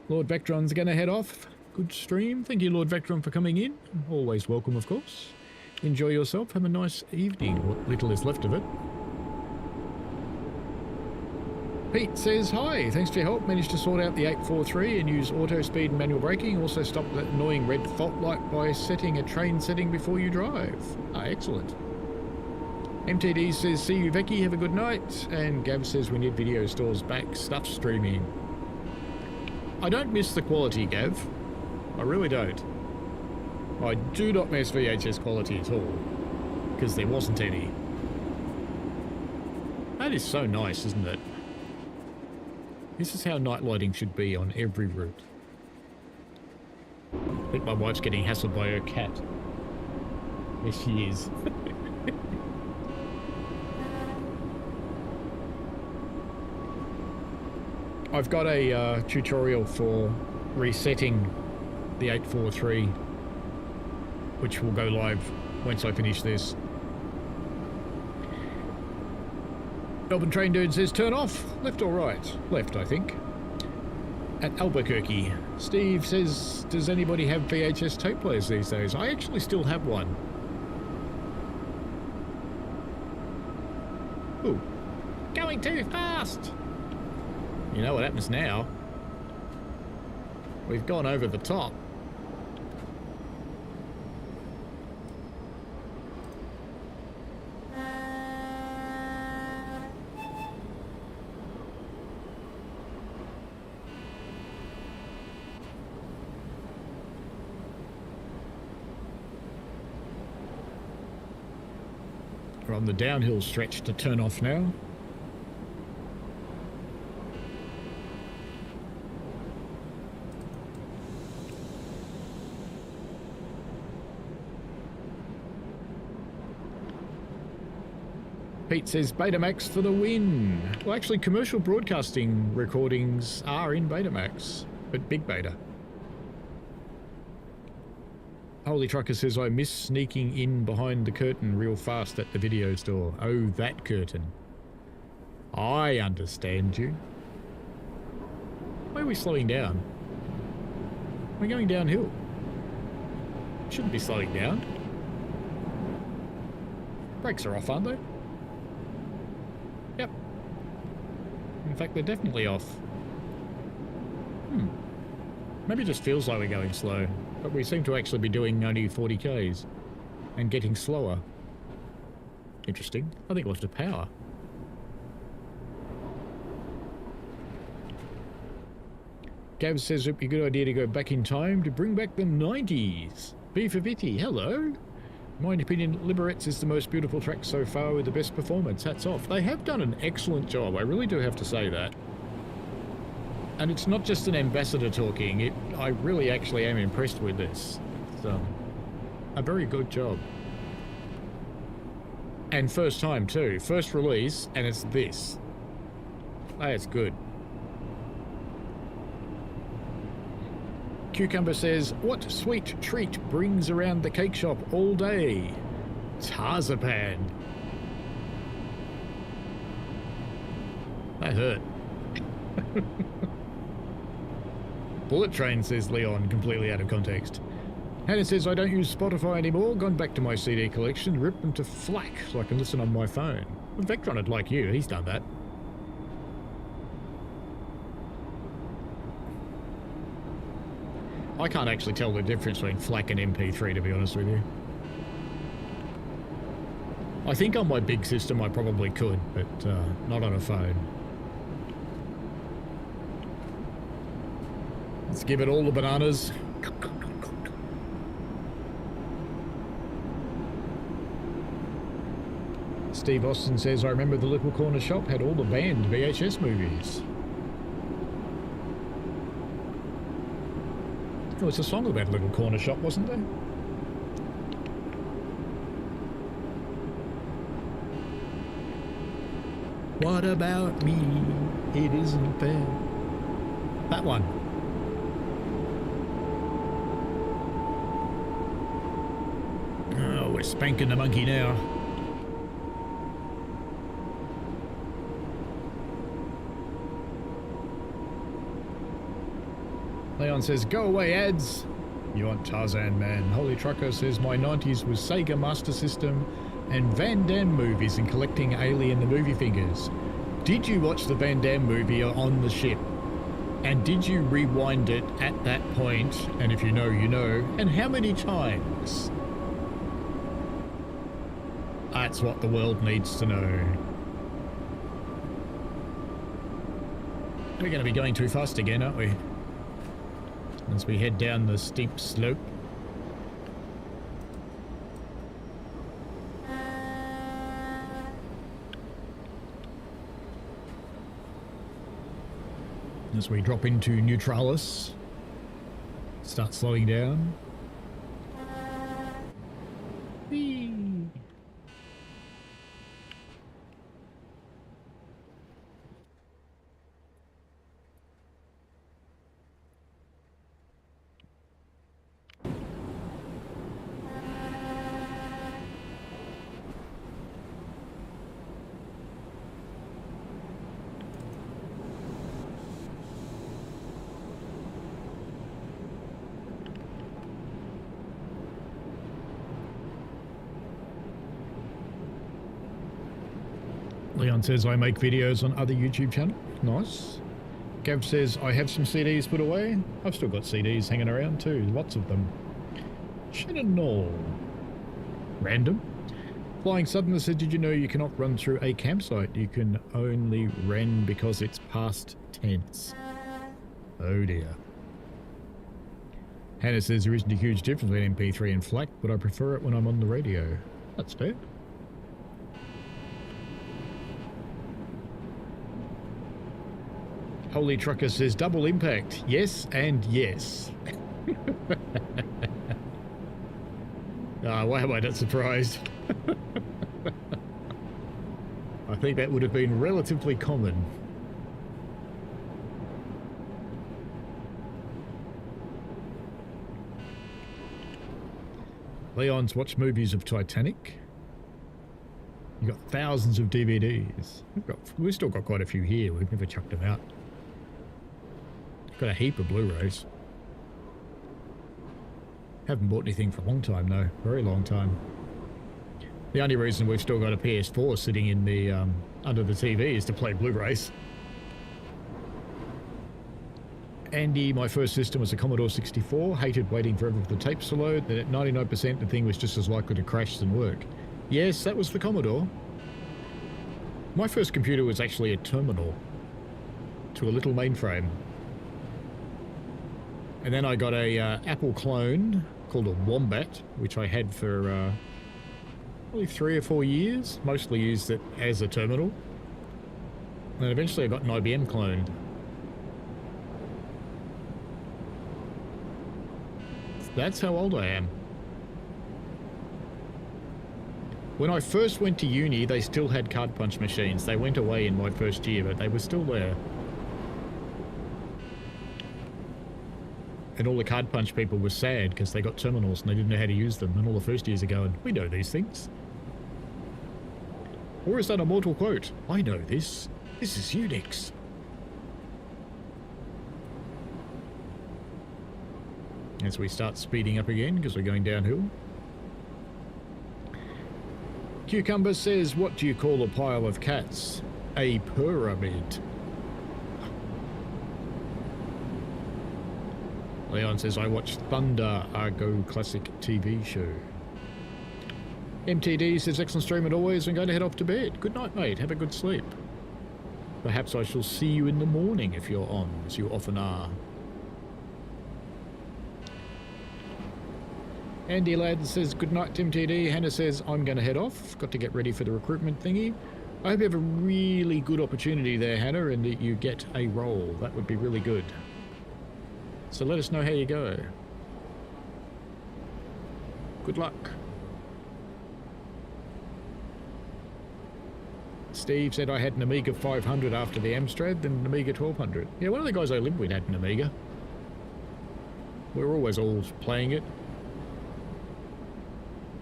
Lord Vectron's going to head off. Good stream. Thank you, Lord Vectron, for coming in. Always welcome, of course. Enjoy yourself. Have a nice evening. What little is left of it. Pete says, hi. Thanks for your help. Managed to sort out the 843 and use auto speed and manual braking. Also stopped that annoying red fault light by setting a train setting before you drive. Ah, excellent. MTD says, see you, Becky. Have a good night. And Gav says, we need video stores back. Stuff streaming. I don't miss the quality, Gav. I really don't. I do not miss VHS quality at all, because there wasn't any. That is so nice, isn't it? This is how night lighting should be on every route. I think my wife's getting hassled by her cat. Yes, she is. I've got a tutorial for resetting the 843, which will go live once I finish this. Melbourne Train Dude says turn off. Left or right? Left, I think. At Albuquerque. Steve says, does anybody have VHS tape players these days? I actually still have one. Ooh. Going too fast! You know what happens now? We've gone over the top. We're on the downhill stretch to turn off now. Pete says Betamax for the win. Well, actually, commercial broadcasting recordings are in Betamax, but big beta. Holy Trucker says, I miss sneaking in behind the curtain real fast at the video store. Oh, that curtain. I understand you. Why are we slowing down? We're going downhill. Shouldn't be slowing down. Brakes are off, aren't they? Yep. In fact, they're definitely off. Maybe it just feels like we're going slow, but we seem to actually be doing only 40 k's and getting slower. Interesting. I think we'll have to power. Gav says it'd be a good idea to go back in time to bring back the 90s. B for Vitty, hello. In my opinion, Liberates is the most beautiful track so far with the best performance. Hats off. They have done an excellent job. I really do have to say that. And it's not just an ambassador talking. I really actually am impressed with this. It's a very good job. And first time too. First release, and it's this. That's good. Cucumber says, what sweet treat brings around the cake shop all day? Tarzapan. That hurt. Bullet Train, says Leon, completely out of context. Hannah says, I don't use Spotify anymore. Gone back to my CD collection, ripped them to FLAC so I can listen on my phone. Vectron'd like you, he's done that. I can't actually tell the difference between FLAC and MP3, to be honest with you. I think on my big system I probably could, but not on a phone. Let's give it all the bananas. Steve Austin says, I remember the little corner shop had all the banned VHS movies. There was a song about a little corner shop, wasn't there? What about me? It isn't fair. That one. Oh, we're spanking the monkey now. Leon says, go away, ads. You want Tarzan, man. Holy Trucker says, my 90s was Sega Master System and Van Damme movies and collecting Alien the movie figures. Did you watch the Van Damme movie on the ship? And did you rewind it at that point? And if you know, you know. And how many times? That's what the world needs to know. We're going to be going too fast again, aren't we? As we head down the steep slope. As we drop into Neutralis, start slowing down. Whee! Leon says, I make videos on other YouTube channels. Nice. Gav says, I have some CDs put away. I've still got CDs hanging around too. Lots of them. Shannon Knoll. Random. Flying Southerner said, did you know you cannot run through a campsite? You can only run because it's past tense. Oh dear. Hannah says, there isn't a huge difference between MP3 and FLAC, but I prefer it when I'm on the radio. That's fair. Holy Trucker says double impact. Yes and yes. Why am I not surprised? I think that would have been relatively common. Leon's watched movies of Titanic. You got thousands of DVDs. We've still got quite a few here. We've never chucked them out. Got a heap of Blu-rays. Haven't bought anything for a long time though. Very long time. The only reason we've still got a PS4 sitting in the under the TV is to play Blu-rays. Andy, my first system was a Commodore 64. Hated waiting forever for the tapes to load. Then at 99% the thing was just as likely to crash than work. Yes, that was the Commodore. My first computer was actually a terminal to a little mainframe. And then I got a Apple clone called a Wombat, which I had for probably 3 or 4 years. Mostly used it as a terminal. And eventually I got an IBM clone. That's how old I am. When I first went to uni, they still had card punch machines. They went away in my first year, but they were still there. And all the card punch people were sad because they got terminals and they didn't know how to use them. And all the first years are going, we know these things. Or is that a mortal quote? I know this. This is Unix. As we start speeding up again because we're going downhill. Cucumber says, what do you call a pile of cats? A pyramid. Leon says, I watched Thunder Argo classic TV show. MTD says, excellent stream as always. I'm going to head off to bed. Good night, mate. Have a good sleep. Perhaps I shall see you in the morning if you're on, as you often are. Andy Ladd says, good night, Tim TD. Hannah says, I'm going to head off. Got to get ready for the recruitment thingy. I hope you have a really good opportunity there, Hannah, and that you get a role. That would be really good. So let us know how you go. Good luck. Steve said I had an Amiga 500 after the Amstrad, then an Amiga 1200. Yeah, one of the guys I lived with had an Amiga. We were always all playing it.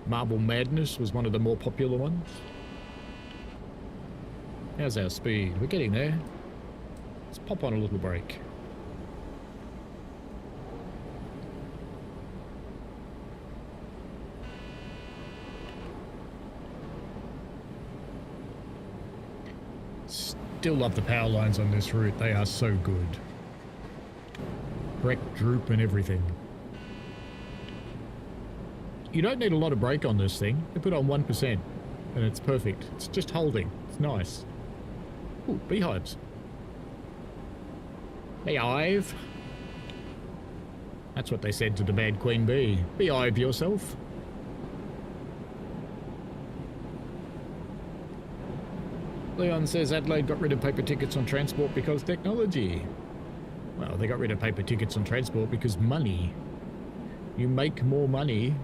Marble Madness was one of the more popular ones. How's our speed? We're getting there. Let's pop on a little break. Still love the power lines on this route. They are so good. Correct droop and everything. You don't need a lot of brake on this thing. They put on 1% and it's perfect. It's just holding. It's nice. Ooh, beehives. Beehive. That's what they said to the bad queen bee. Beehive yourself. Leon says Adelaide got rid of paper tickets on transport because technology. Well, they got rid of paper tickets on transport because money. You make more money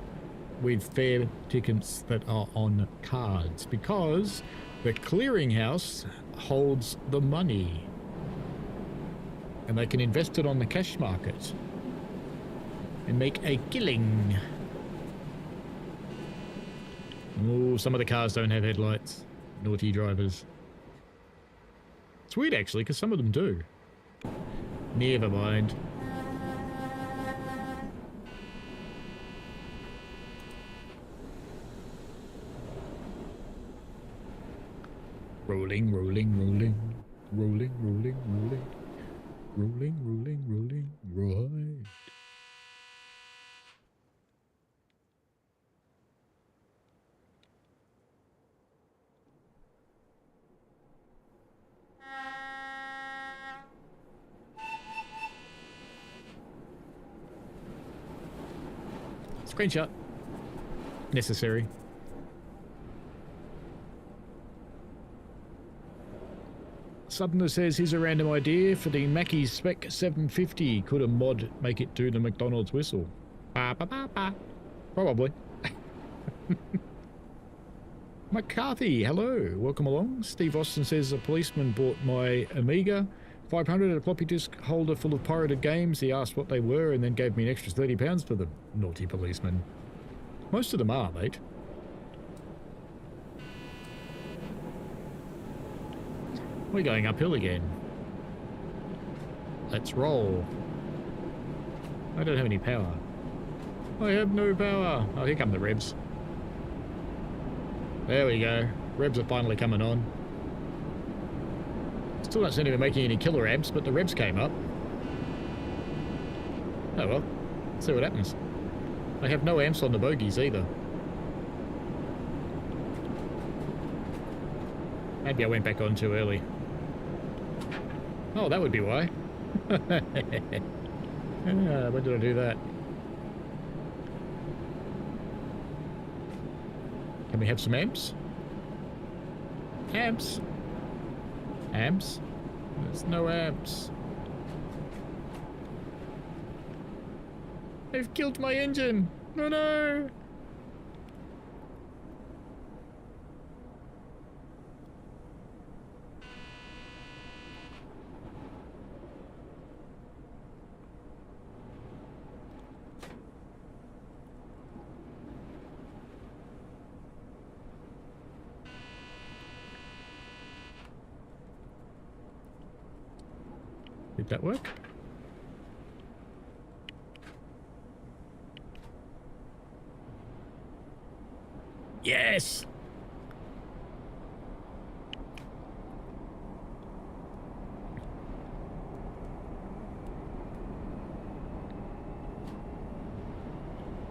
with fare tickets that are on cards because the clearinghouse holds the money and they can invest it on the cash market and make a killing. Oh, some of the cars don't have headlights. Naughty drivers. It's weird actually because some of them do. Never mind. Rolling, rolling, rolling, rolling, rolling, rolling, rolling, rolling, rolling, right. Screenshot. Necessary. Southerner says, here's a random idea for the Mackie Spec 750. Could a mod make it do the McDonald's whistle? Ba, ba, ba, ba. Probably. McCarthy, hello. Welcome along. Steve Austin says, a policeman bought my Amiga 500 at a floppy disk holder full of pirated games. He asked what they were and then gave me an extra £30 for them. Naughty policeman. Most of them are, mate. We're going uphill again. Let's roll. I don't have any power. I have no power. Oh, here come the revs. There we go. Revs are finally coming on. Still don't seem to be making any killer amps, but the revs came up. Oh well. Let's see what happens. I have no amps on the bogies either. Maybe I went back on too early. Oh, that would be why. When did I do that? Can we have some amps? Amps? Amps? There's no amps. They've killed my engine! Oh no! Did that work? Yes!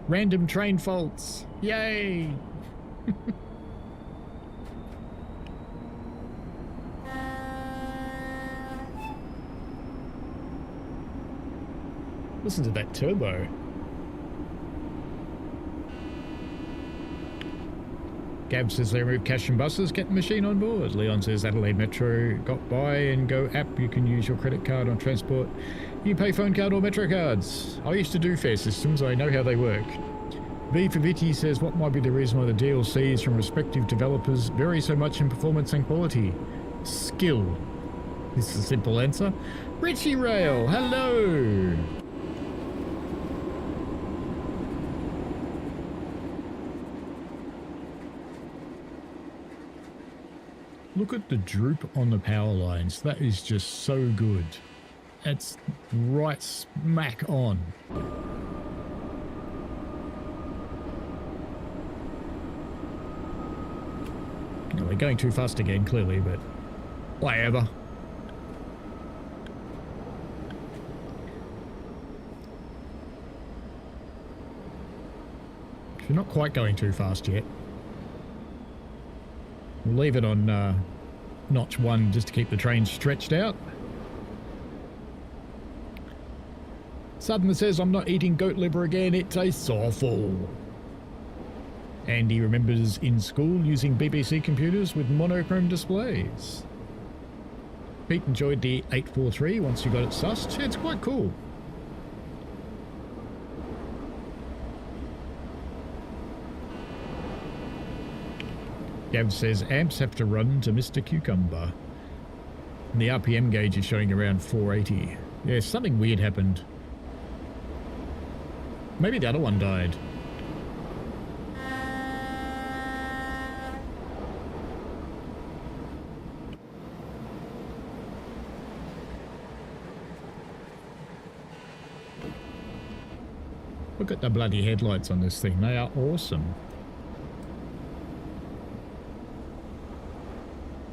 Random train faults. Yay! Listen to that turbo. Gab says they remove cash from buses, get the machine on board. Leon says Adelaide Metro got buy and go app. You can use your credit card on transport. You pay phone card or Metro cards. I used to do fare systems. I know how they work. V for Vitti says what might be the reason why the DLCs from respective developers vary so much in performance and quality? Skill. This is a simple answer. Richie Rail, hello. Look at the droop on the power lines. That is just so good. It's right smack on. We're going too fast again, clearly, but whatever. We're not quite going too fast yet. We'll leave it on notch 1 just to keep the train stretched out. Southerner says, I'm not eating goat liver again, it tastes awful. And he remembers in school using BBC computers with monochrome displays. Pete enjoyed the 843 once you got it sussed. It's quite cool. Gav says amps have to run to Mr. Cucumber. And the RPM gauge is showing around 480. Yeah, something weird happened. Maybe the other one died. Look at the bloody headlights on this thing. They are awesome.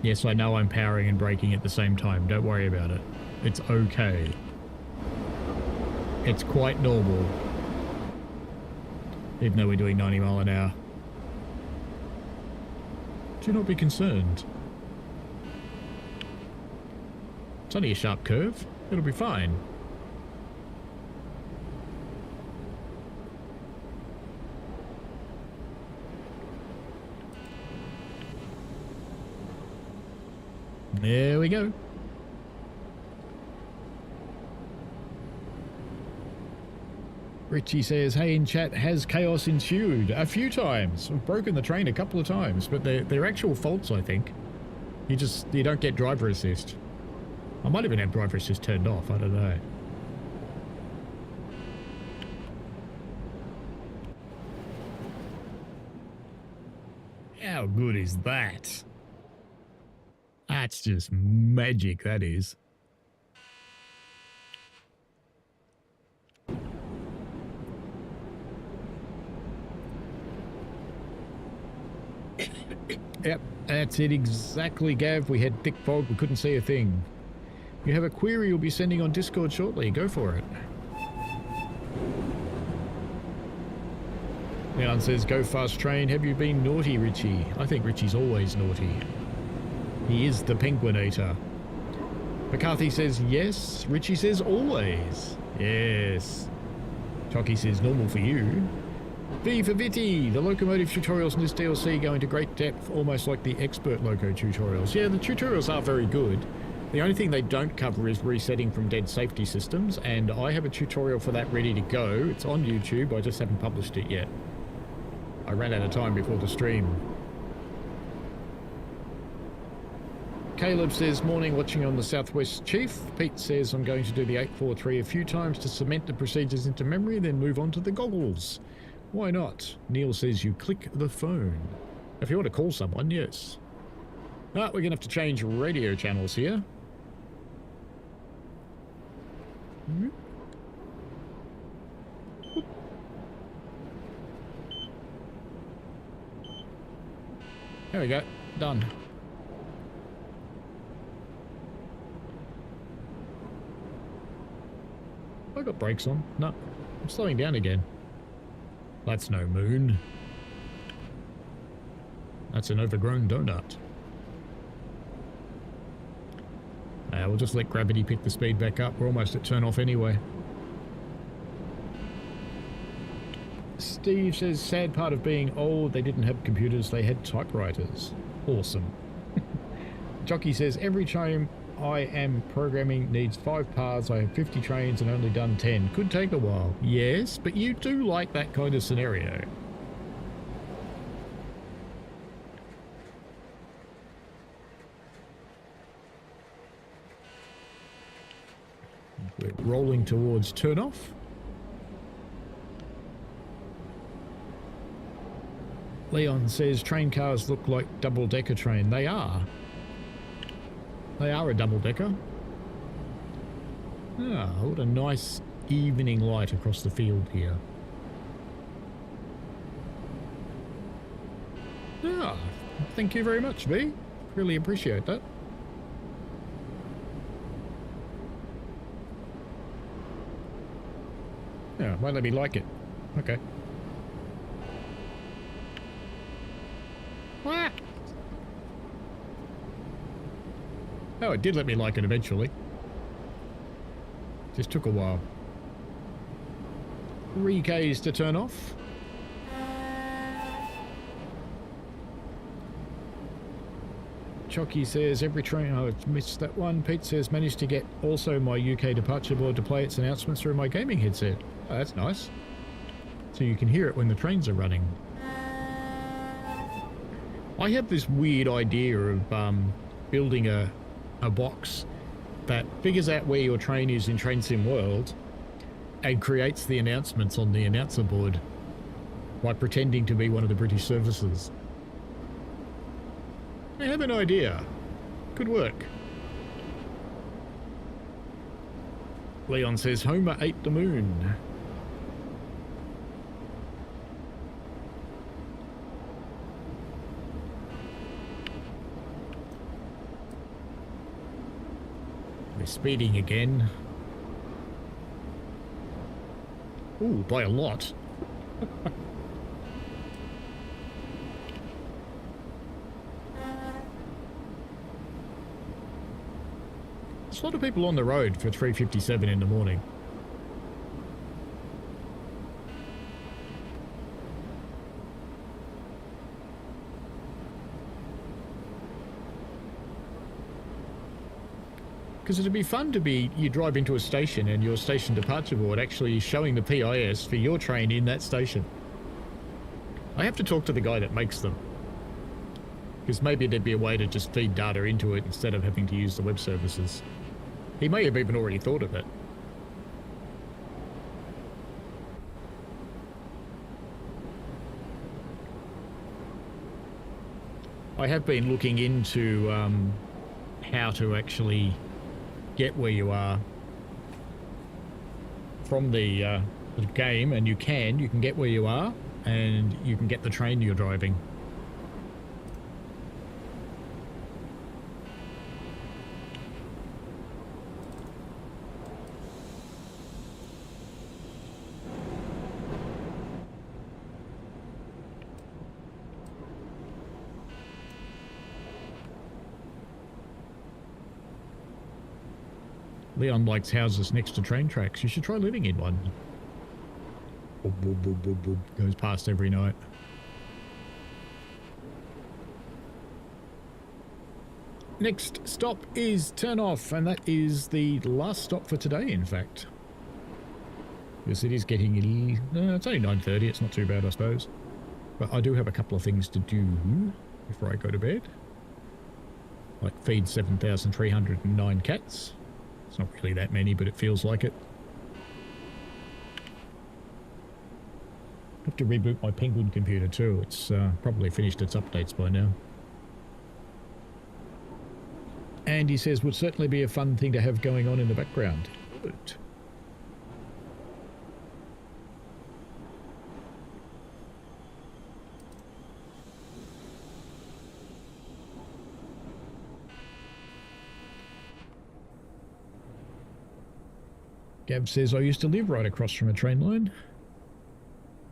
Yes, I know I'm powering and braking at the same time. Don't worry about it. It's okay. It's quite normal. Even though we're doing 90 mile an hour. Do not be concerned. It's only a sharp curve. It'll be fine. There we go. Richie says, hey, in chat, has chaos ensued? A few times. We've broken the train a couple of times, but they're actual faults, I think. You don't get driver assist. I might even have driver assist turned off, I don't know. How good is that? That's just magic, that is. Yep, that's it exactly, Gav. We had thick fog, we couldn't see a thing. You have a query you'll be sending on Discord shortly. Go for it. Leon says, go fast train. Have you been naughty, Richie? I think Richie's always naughty. He is the penguinator. McCarthy says, yes. Richie says, always. Yes. Chucky says, normal for you. V for Vitty. The locomotive tutorials in this DLC go into great depth, almost like the expert loco tutorials. Yeah, the tutorials are very good. The only thing they don't cover is resetting from dead safety systems, and I have a tutorial for that ready to go. It's on YouTube, I just haven't published it yet. I ran out of time before the stream. Caleb says, morning, watching on the Southwest Chief. Pete says, I'm going to do the 843 a few times to cement the procedures into memory, then move on to the goggles. Why not? Neil says, you click the phone. If you want to call someone, yes. Ah, we're going to have to change radio channels here. There we go. Done. I got brakes on. No, I'm slowing down again. That's no moon. That's an overgrown donut. We'll just let gravity pick the speed back up. We're almost at turn off anyway. Steve says, sad part of being old, they didn't have computers, they had typewriters. Awesome. Jockey says, every train I am programming needs 5 paths. I have 50 trains and only done 10. Could take a while. Yes, but you do like that kind of scenario. We're rolling towards turn off. Leon says train cars look like double-decker train. They are. They are a double-decker. Ah, what a nice evening light across the field here. Ah, thank you very much, V. Really appreciate that. Yeah, won't let me like it. Okay. What? Oh, it did let me like it eventually. Just took a while. 3Ks to turn off. Chucky says every train... Oh, I missed that one. Pete says managed to get also my UK departure board to play its announcements through my gaming headset. Oh, that's nice. So you can hear it when the trains are running. I have this weird idea of building a box that figures out where your train is in Train Sim World and creates the announcements on the announcer board by pretending to be one of the British services. I have an idea. Could work. Leon says Homer ate the moon. We're speeding again. Ooh, by a lot. There's a lot of people on the road for 3:57 in the morning. Because it'd be fun to be, you drive into a station and your station departure board actually showing the PIS for your train in that station. I have to talk to the guy that makes them. Because maybe there'd be a way to just feed data into it instead of having to use the web services. He may have even already thought of it. I have been looking into how to actually get where you are from the game, and you can get where you are, and you can get the train you're driving. Leon likes houses next to train tracks. You should try living in one. Boop, boop, boop, boop, boop. Goes past every night. Next stop is turn off, and that is the last stop for today, in fact. Yes, it is getting... it's only 9:30. It's not too bad, I suppose. But I do have a couple of things to do before I go to bed. Like feed 7,309 cats. It's not really that many, but it feels like it. I have to reboot my Penguin computer too. It's probably finished its updates by now. And he says, would certainly be a fun thing to have going on in the background. Good. Gab says, I used to live right across from a train line.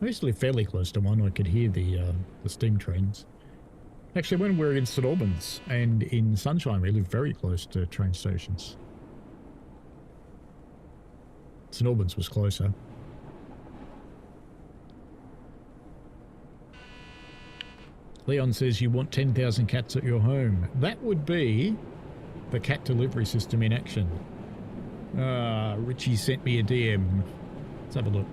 I used to live fairly close to one. I could hear the steam trains. Actually, when we were in St Albans and in Sunshine, we lived very close to train stations. St Albans was closer. Leon says you want 10,000 cats at your home. That would be the cat delivery system in action. Richie sent me a DM. Let's have a look.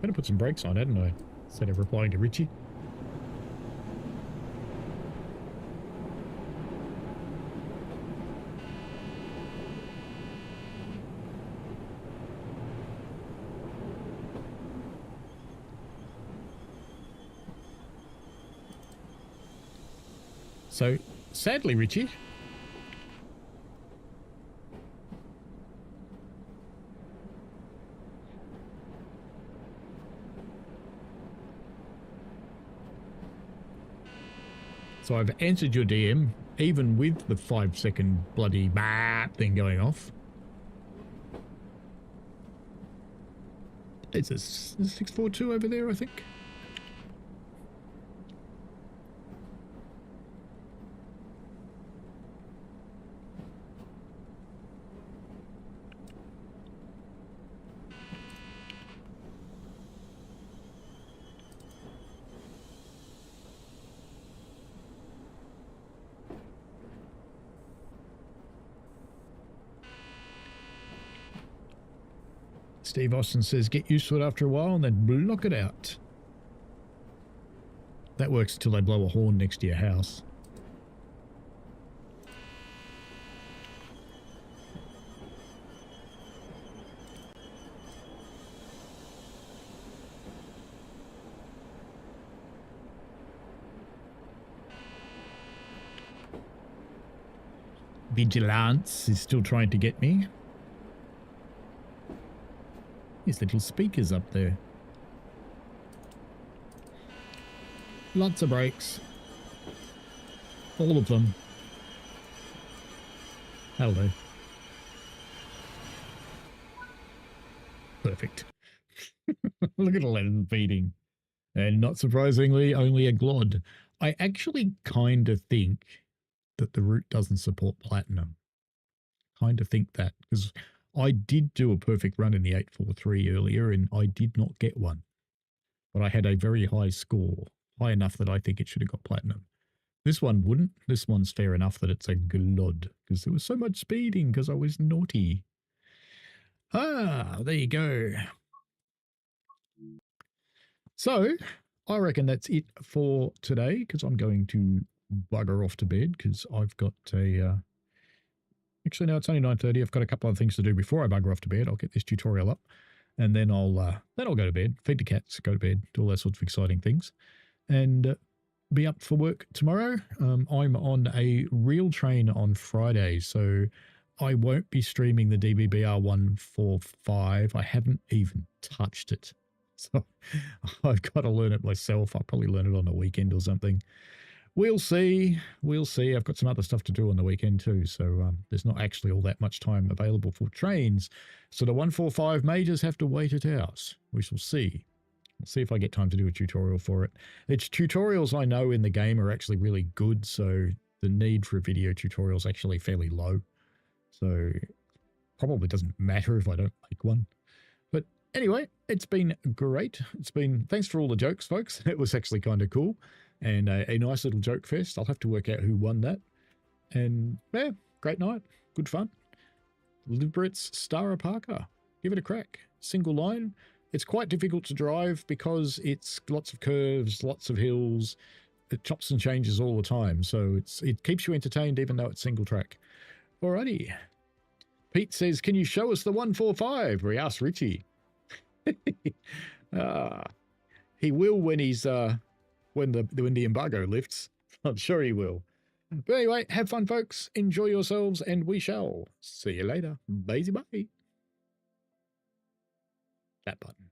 Better put some brakes on, hadn't I? Instead of replying to Richie. So, sadly, Richie, so I've answered your DM, even with the 5-second bloody bah thing going off. It's a 642 over there, I think. Steve Austin says, get used to it after a while and then block it out. That works until they blow a horn next to your house. Vigilance is still trying to get me. These little speakers up there. Lots of brakes. All of them. Hello. Perfect. Look at all that feeding. And not surprisingly, only a glod. I actually kind of think that the route doesn't support platinum. Kind of think that, because I did do a perfect run in the 843 earlier and I did not get one. But I had a very high score, high enough that I think it should have got platinum. This one wouldn't. This one's fair enough that it's a glod, because there was so much speeding because I was naughty. Ah, there you go. So, I reckon that's it for today, because I'm going to bugger off to bed, because I've got a... Actually, no, it's only 9:30. I've got a couple of things to do before I bugger off to bed. I'll get this tutorial up, and then I'll go to bed, feed the cats, go to bed, do all those sorts of exciting things, and be up for work tomorrow. I'm on a real train on Friday, so I won't be streaming the DBBR 145. I haven't even touched it, so I've got to learn it myself. I'll probably learn it on a weekend or something. We'll see. We'll see. I've got some other stuff to do on the weekend too, so there's not actually all that much time available for trains. So the 145 may just have to wait it out. We shall see. We'll see if I get time to do a tutorial for it. Its tutorials I know in the game are actually really good, so the need for a video tutorial is actually fairly low. So probably doesn't matter if I don't make one. But anyway, it's been great. Thanks for all the jokes, folks. It was actually kind of cool. And a nice little joke fest. I'll have to work out who won that. And yeah, great night. Good fun. Liberates Stará Paka. Give it a crack. Single line. It's quite difficult to drive because it's lots of curves, lots of hills. It chops and changes all the time. So it keeps you entertained even though it's single track. Alrighty. Pete says, can you show us the 145? We asked Richie. He will when he's... when the embargo lifts. I'm sure he will. But anyway, have fun, folks. Enjoy yourselves, and we shall see you later. Bye-bye. That button.